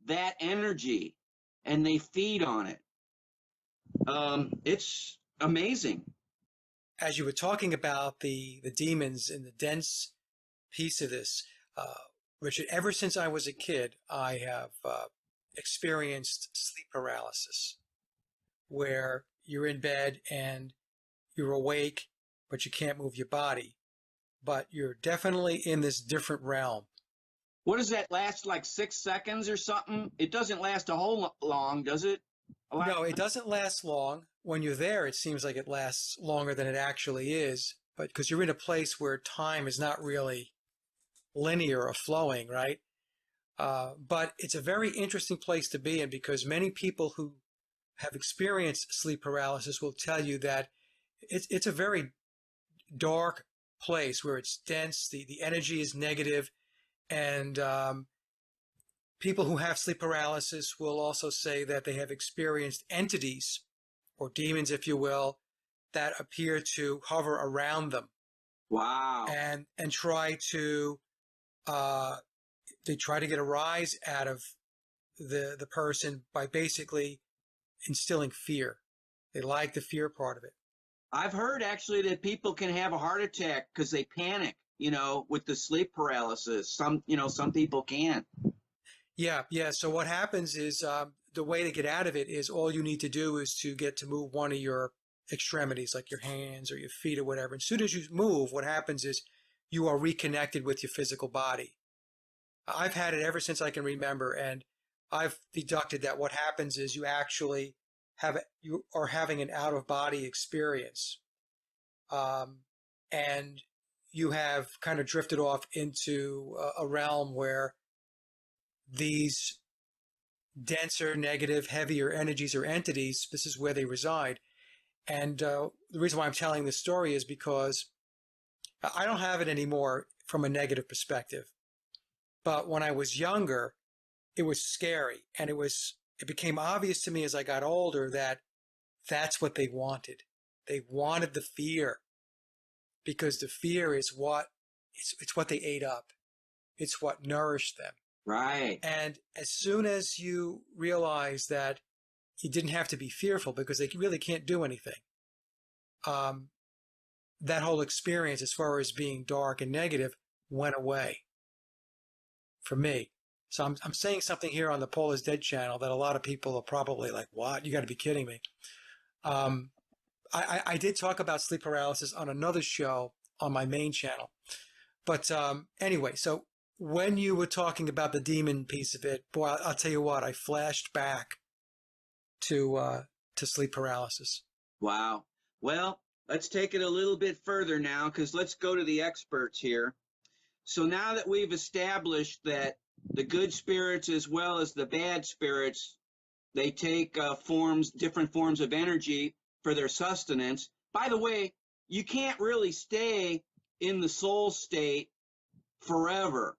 that energy and they feed on it. It's amazing. As you were talking about the demons and the dense piece of this, Richard, ever since I was a kid, I have experienced sleep paralysis, where you're in bed and you're awake, but you can't move your body. But you're definitely in this different realm. What does that last, like 6 seconds or something? It doesn't last a whole long, does it? No, it doesn't last long. When you're there, it seems like it lasts longer than it actually is, but because you're in a place where time is not really linear or flowing, right? But it's a very interesting place to be in, because many people who have experienced sleep paralysis will tell you that it's a very dark place where it's dense, the energy is negative, and people who have sleep paralysis will also say that they have experienced entities, or demons, if you will, that appear to hover around them. Wow. And try to they try to get a rise out of the person by basically instilling fear. They like the fear part of it. I've heard actually that people can have a heart attack because they panic, with the sleep paralysis. Some people can. Yeah. So what happens is the way to get out of it is all you need to do is to get to move one of your extremities, like your hands or your feet or whatever. As soon as you move, what happens is you are reconnected with your physical body. I've had it ever since I can remember, and I've deducted that what happens is you actually you are having an out-of-body experience, and you have kind of drifted off into a realm where these denser, negative, heavier energies or entities, this is where they reside. And the reason why I'm telling this story is because I don't have it anymore from a negative perspective. But when I was younger, it was scary. And it became obvious to me as I got older that that's what they wanted. They wanted the fear, because the fear is it's what they ate up. It's what nourished them. Right. And as soon as you realize that you didn't have to be fearful because they really can't do anything, that whole experience as far as being dark and negative went away for me. So I'm saying something here on the Paul is Dead channel that a lot of people are probably like, what? You got to be kidding me. I did talk about sleep paralysis on another show on my main channel. But anyway, so when you were talking about the demon piece of it, boy, I'll tell you what, I flashed back to sleep paralysis. Wow. Well, let's take it a little bit further now, because let's go to the experts here. So now that we've established that the good spirits as well as the bad spirits, they take different forms of energy for their sustenance. By the way, you can't really stay in the soul state forever.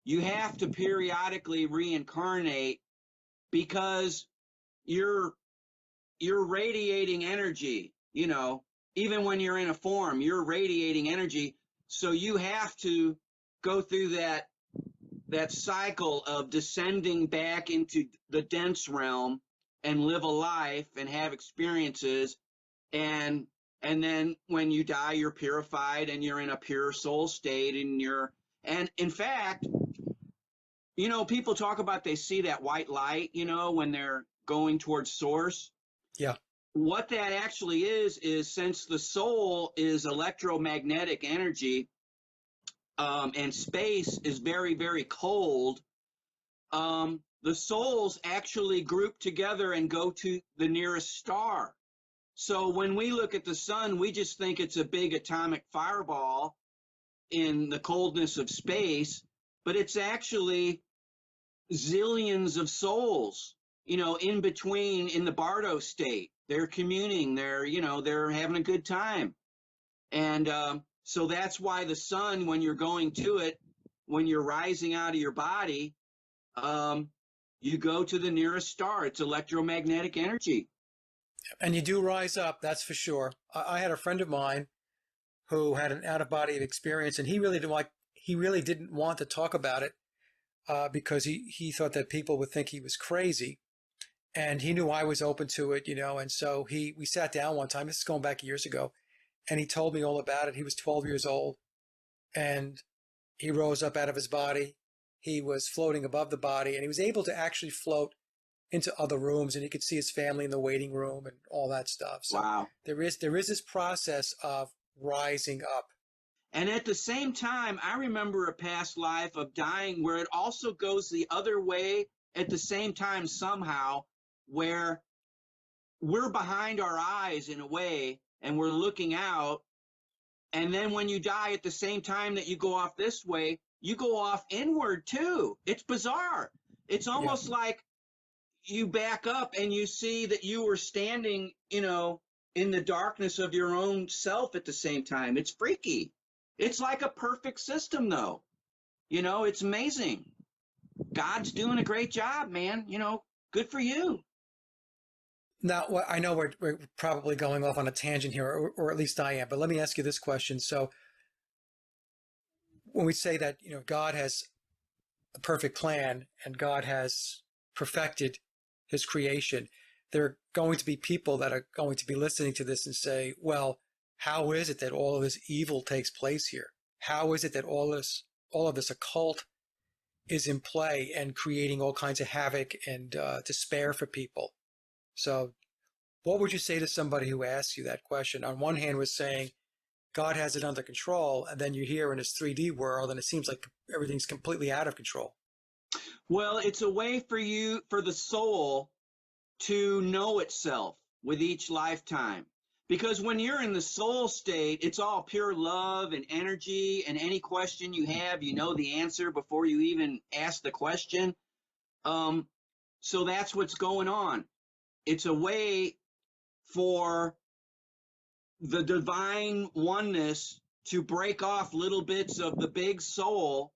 You have to periodically reincarnate, because you're you're radiating energy, even when you're in a form, you're radiating energy. So you have to go through that cycle of descending back into the dense realm and live a life and have experiences, and then when you die, you're purified and you're in a pure soul state, and in fact, people talk about they see that white light, when they're going towards source. Yeah. What that actually is since the soul is electromagnetic energy, and space is very, very cold, the souls actually group together and go to the nearest star. So when we look at the sun, we just think it's a big atomic fireball in the coldness of space, but it's actually zillions of souls, in between in the Bardo state. They're communing, they're having a good time. And so that's why the sun, when you're going to it, when you're rising out of your body, you go to the nearest star. It's electromagnetic energy. And you do rise up, that's for sure. I had a friend of mine who had an out-of-body experience, and he really didn't want to talk about it because he thought that people would think he was crazy. And he knew I was open to it, and so we sat down one time, this is going back years ago, and he told me all about it. He was 12 years old, and he rose up out of his body. He was floating above the body, and he was able to actually float into other rooms, and he could see his family in the waiting room and all that stuff. So wow. There is this process of rising up. And at the same time, I remember a past life of dying where it also goes the other way at the same time somehow, where we're behind our eyes in a way and we're looking out. And then when you die at the same time that you go off this way, you go off inward too. It's bizarre. It's almost like you back up and you see that you were standing, in the darkness of your own self at the same time. It's freaky. It's like a perfect system though. It's amazing. God's doing a great job, man. Good for you. Now, I know we're probably going off on a tangent here, or at least I am, but let me ask you this question. So when we say that, God has a perfect plan and God has perfected his creation, there are going to be people that are going to be listening to this and say, well, how is it that all of this evil takes place here? How is it that all of this occult is in play and creating all kinds of havoc and despair for people? So what would you say to somebody who asks you that question? On one hand, we're saying God has it under control, and then you're here in this 3D world, and it seems like everything's completely out of control. Well, it's a way for the soul to know itself with each lifetime. Because when you're in the soul state, it's all pure love and energy, and any question you have, you know the answer before you even ask the question. So that's what's going on. It's a way for the divine oneness to break off little bits of the big soul.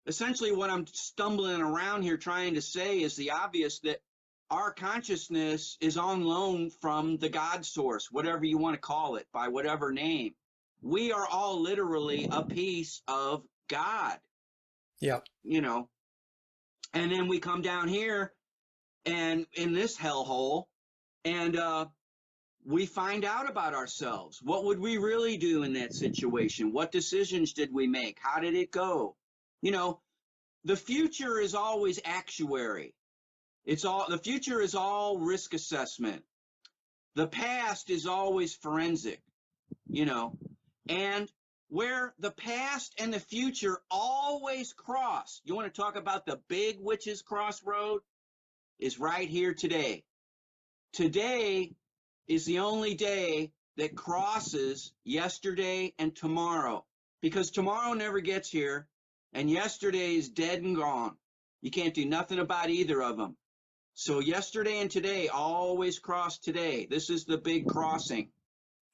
Essentially, what I'm stumbling around here trying to say is the obvious, that our consciousness is on loan from the God source, whatever you want to call it, by whatever name. We are all literally a piece of God. Yeah. And then we come down here and in this hellhole, and we find out about ourselves. What would we really do in that situation? What decisions did we make? How did it go? The future is always actuary. The future is all risk assessment. The past is always forensic, and where the past and the future always cross. You want to talk about the big witch's crossroad? Is right here today. Today is the only day that crosses yesterday and tomorrow, because tomorrow never gets here and yesterday is dead and gone. You can't do nothing about either of them. So yesterday and today always cross today. This is the big crossing.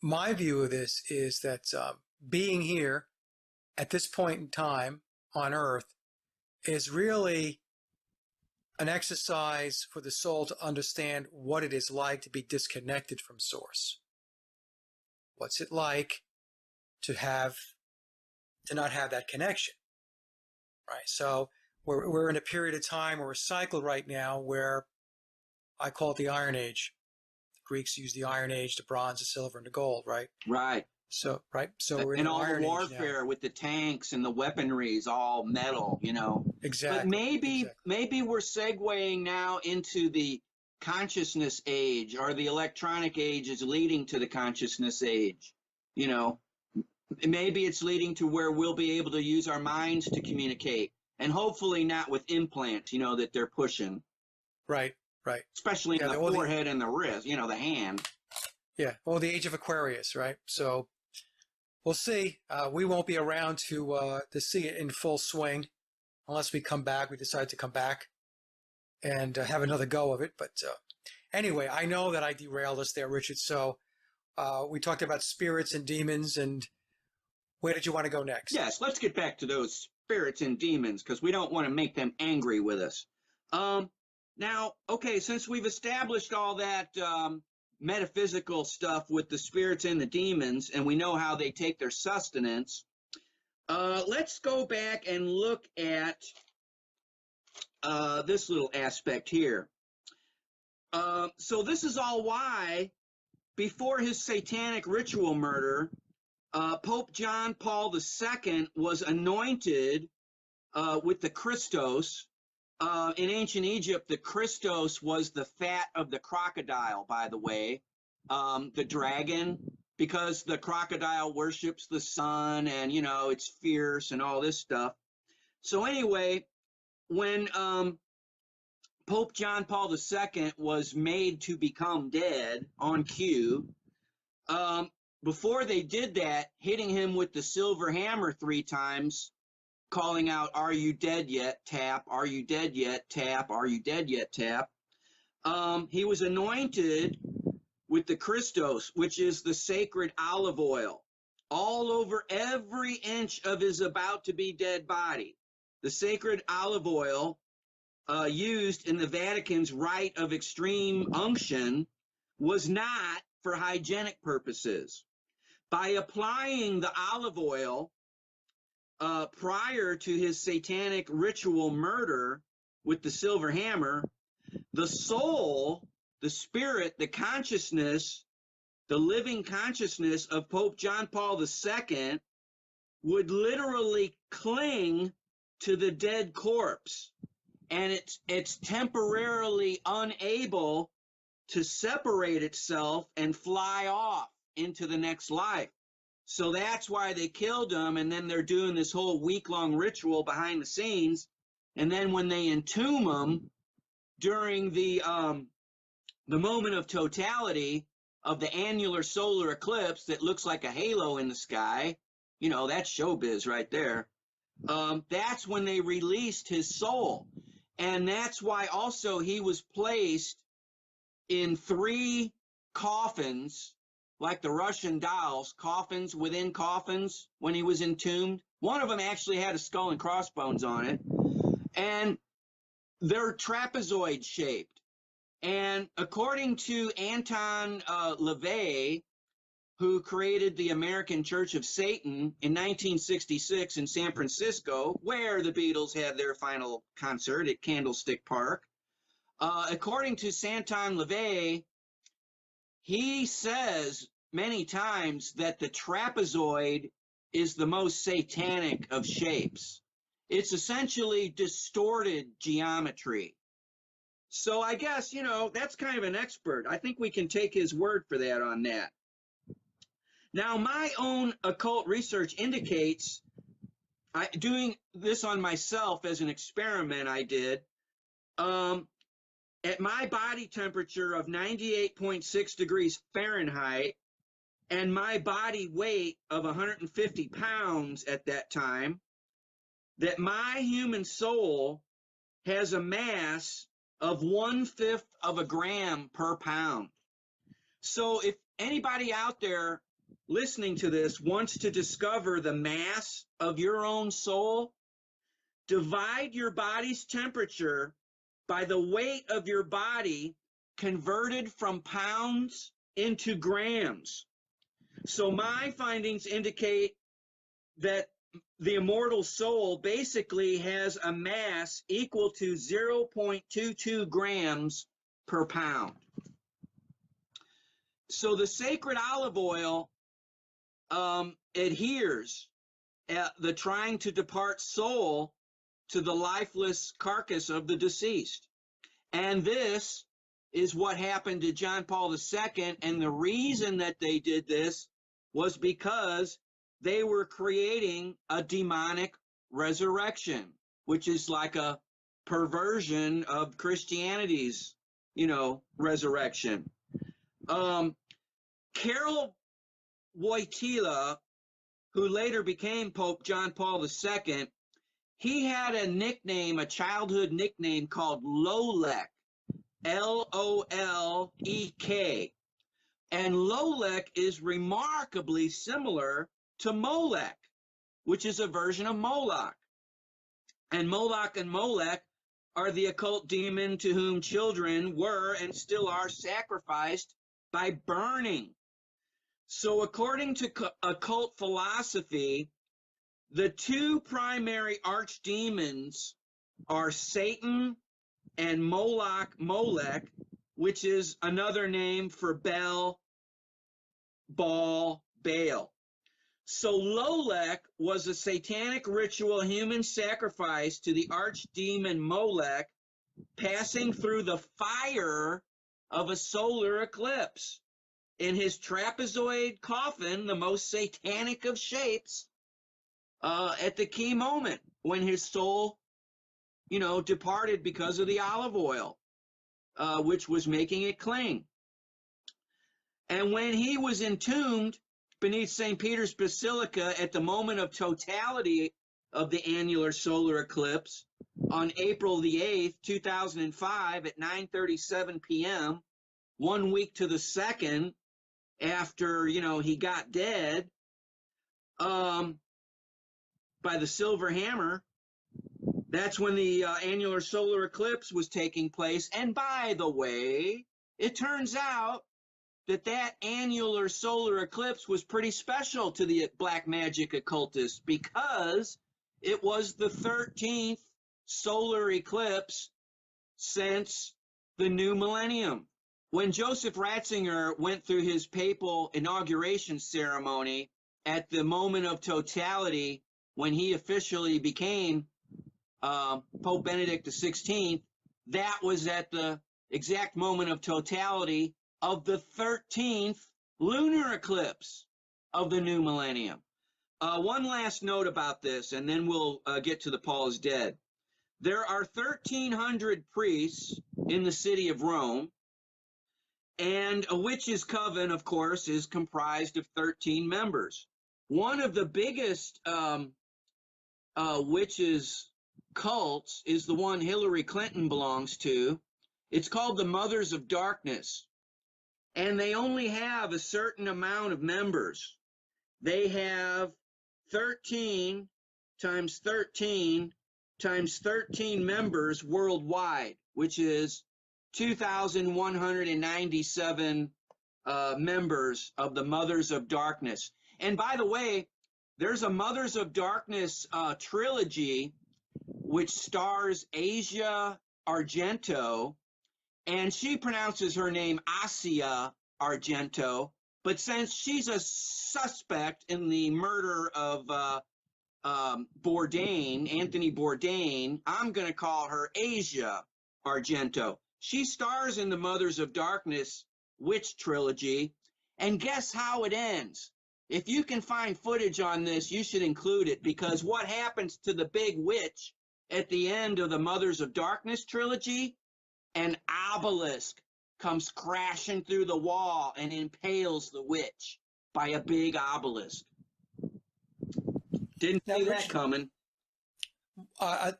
My view of this is that being here at this point in time on Earth is really an exercise for the soul to understand what it is like to be disconnected from source. What's it like to not have that connection, right? So we're in a period of time or a cycle right now where I call it the Iron Age. The Greeks use the Iron Age, the bronze, the silver, and the gold, right? Right. So we're in And an all the Iron Age now. warfare with the tanks and the weaponry is all metal, you know. Exactly. But maybe we're segueing now into the consciousness age, or the electronic age is leading to the consciousness age. You know, maybe it's leading to where we'll be able to use our minds to communicate, and hopefully not with implants, you know, that they're pushing. Right, right. Especially in the forehead and the wrist, you know, the hand. Yeah, well, the age of Aquarius, right? So we'll see. We won't be around to see it in full swing unless we decide to come back and have another go of it. But anyway, I know that I derailed us there, Richard. So we talked about spirits and demons, and where did you want to go next? Yes, let's get back to those spirits and demons, because we don't want to make them angry with us. Now, okay, since we've established all that metaphysical stuff with the spirits and the demons, and we know how they take their sustenance, let's go back and look at this little aspect here. So this is all why, before his satanic ritual murder, Pope John Paul II was anointed with the Christos. In ancient Egypt, the Christos was the fat of the crocodile, by the way, the dragon, because the crocodile worships the sun and, you know, it's fierce and all this stuff. So anyway, when Pope John Paul II was made to become dead on cue, before they did that, hitting him with the silver hammer 3 times, calling out, "Are you dead yet? Tap. Are you dead yet? Tap. Are you dead yet? Tap." He was anointed with the Christos, which is the sacred olive oil, all over every inch of his about-to-be-dead body. The sacred olive oil used in the Vatican's rite of extreme unction was not for hygienic purposes. By applying the olive oil prior to his satanic ritual murder with the silver hammer, the soul, the spirit, the consciousness, the living consciousness of Pope John Paul II would literally cling to the dead corpse, and it's temporarily unable to separate itself and fly off into the next life. So that's why they killed him, and then they're doing this whole week-long ritual behind the scenes. And then when they entomb him during the moment of totality of the annular solar eclipse that looks like a halo in the sky, you know, that's showbiz right there. That's when they released his soul. And that's why also he was placed in 3 coffins, like the Russian dolls, coffins within coffins when he was entombed. One of them actually had a skull and crossbones on it. And they're trapezoid shaped. And according to Anton LaVey, who created the American Church of Satan in 1966 in San Francisco, where the Beatles had their final concert at Candlestick Park, according to Anton LaVey, he says many times that the trapezoid is the most satanic of shapes. It's essentially distorted geometry. So I guess, you know, that's kind of an expert. I think we can take his word for that on that. Now, my own occult research indicates, doing this on myself as an experiment I did, at my body temperature of 98.6 degrees Fahrenheit and my body weight of 150 pounds at that time, that my human soul has a mass of 1/5 of a gram per pound. So if anybody out there listening to this wants to discover the mass of your own soul, divide your body's temperature by the weight of your body converted from pounds into grams. So my findings indicate that the immortal soul basically has a mass equal to 0.22 grams per pound. So the sacred olive oil adheres the trying to depart soul to the lifeless carcass of the deceased. And this is what happened to John Paul II. And the reason that they did this was because they were creating a demonic resurrection, which is like a perversion of Christianity's, resurrection. Karol Wojtyla, who later became Pope John Paul II, he had a nickname, a childhood nickname called Lolek, L-O-L-E-K. And Lolek is remarkably similar to Molech, which is a version of Moloch. And Moloch and Molech are the occult demon to whom children were and still are sacrificed by burning. So according to occult philosophy, the two primary archdemons are Satan and Molech, which is another name for Baal. So Lolek was a satanic ritual human sacrifice to the archdemon Molech, passing through the fire of a solar eclipse in his trapezoid coffin, the most satanic of shapes, at the key moment when his soul, departed because of the olive oil, which was making it cling. And when he was entombed beneath St. Peter's Basilica at the moment of totality of the annular solar eclipse on April the 8th, 2005 at 9:37 p.m., 1 week to the second after, he got dead by the silver hammer, that's when the annular solar eclipse was taking place. And by the way, it turns out that annular solar eclipse was pretty special to the black magic occultists because it was the 13th solar eclipse since the new millennium. When Joseph Ratzinger went through his papal inauguration ceremony at the moment of totality, when he officially became Pope Benedict XVI, that was at the exact moment of totality of the 13th lunar eclipse of the new millennium. One last note about this, and then we'll get to the Paul is dead. There are 1,300 priests in the city of Rome, and a witch's coven, of course, is comprised of 13 members. One of the biggest witches' cults is the one Hillary Clinton belongs to. It's called the Mothers of Darkness. And they only have a certain amount of members. They have 13 times 13 times 13 members worldwide, which is 2,197 members of the Mothers of Darkness. And by the way, there's a Mothers of Darkness trilogy which stars Asia Argento, and she pronounces her name Asia Argento, but since she's a suspect in the murder of Anthony Bourdain, I'm going to call her Asia Argento. She stars in the Mothers of Darkness witch trilogy, and guess how it ends? If you can find footage on this, you should include it, because what happens to the big witch at the end of the Mothers of Darkness trilogy? An obelisk comes crashing through the wall and impales the witch by a big obelisk. Didn't see that coming.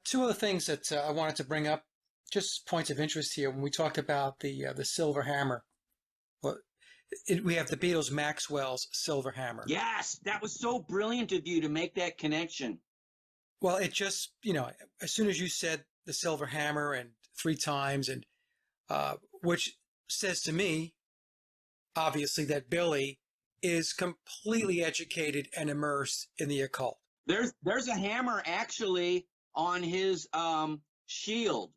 Two other things that I wanted to bring up, just points of interest here. When we talked about the silver hammer, well, we have the Beatles' Maxwell's silver hammer. Yes, that was so brilliant of you to make that connection. Well, it just, as soon as you said the silver hammer and 3 times, and which says to me, obviously, that Billy is completely educated and immersed in the occult. There's a hammer actually on his shield.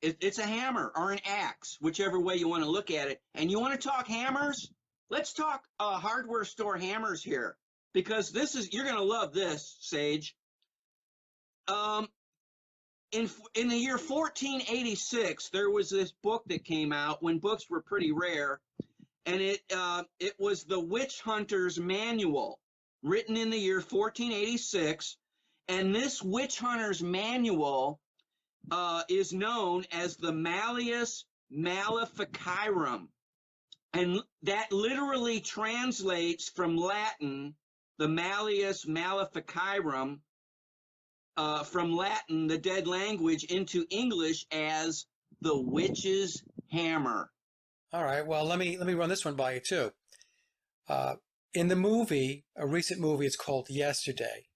It's a hammer or an axe, whichever way you want to look at it. And you want to talk hammers? Let's talk hardware store hammers here, because you're going to love this, Sage. In the year 1486, there was this book that came out when books were pretty rare, and it was the Witch Hunter's Manual, written in the year 1486. And this Witch Hunter's Manual is known as the Malleus Maleficarum, and that literally translates from Latin, the Malleus Maleficarum, from Latin, the dead language, into English as the witch's hammer. All right. Well, let me run this one by you too. In the movie, a recent movie, it's called Yesterday,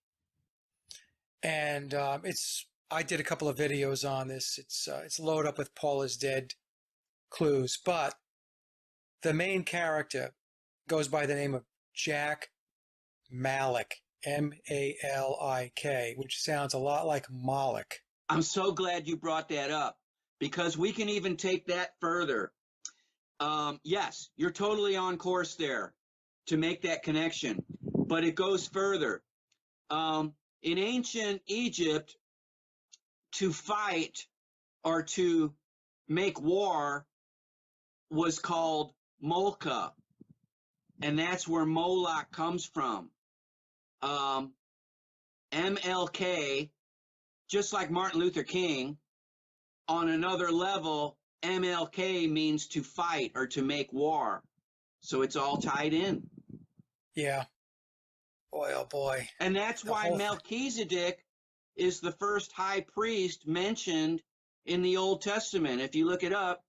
and I did a couple of videos on this. It's loaded up with Paul is Dead clues, but the main character goes by the name of Jack Malik, M-A-L-I-K, which sounds a lot like Moloch. I'm so glad you brought that up, because we can even take that further. Yes, you're totally on course there to make that connection, but it goes further. In ancient Egypt, to fight or to make war was called Molka, and that's where Moloch comes from. MLK, just like Martin Luther King, on another level, MLK means to fight or to make war. So it's all tied in. Yeah. Boy, oh boy. And that's why Melchizedek is the first high priest mentioned in the Old Testament, if you look it up,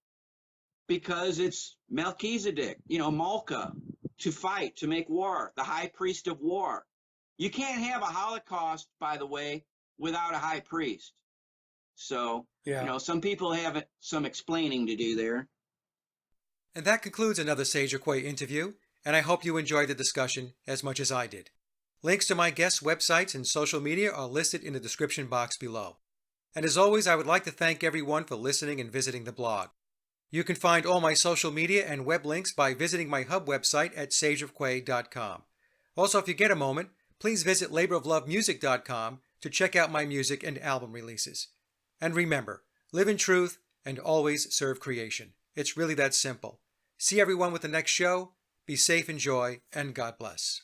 because it's Melchizedek, Malka, to fight, to make war, the high priest of war. You can't have a Holocaust, by the way, without a high priest. So, some people have some explaining to do there. And that concludes another Sage or Quay interview, and I hope you enjoyed the discussion as much as I did. Links to my guests' websites and social media are listed in the description box below. And as always, I would like to thank everyone for listening and visiting the blog. You can find all my social media and web links by visiting my hub website at sageofquay.com. Also, if you get a moment, please visit laboroflovemusic.com to check out my music and album releases. And remember, live in truth and always serve creation. It's really that simple. See everyone with the next show. Be safe, enjoy, and God bless.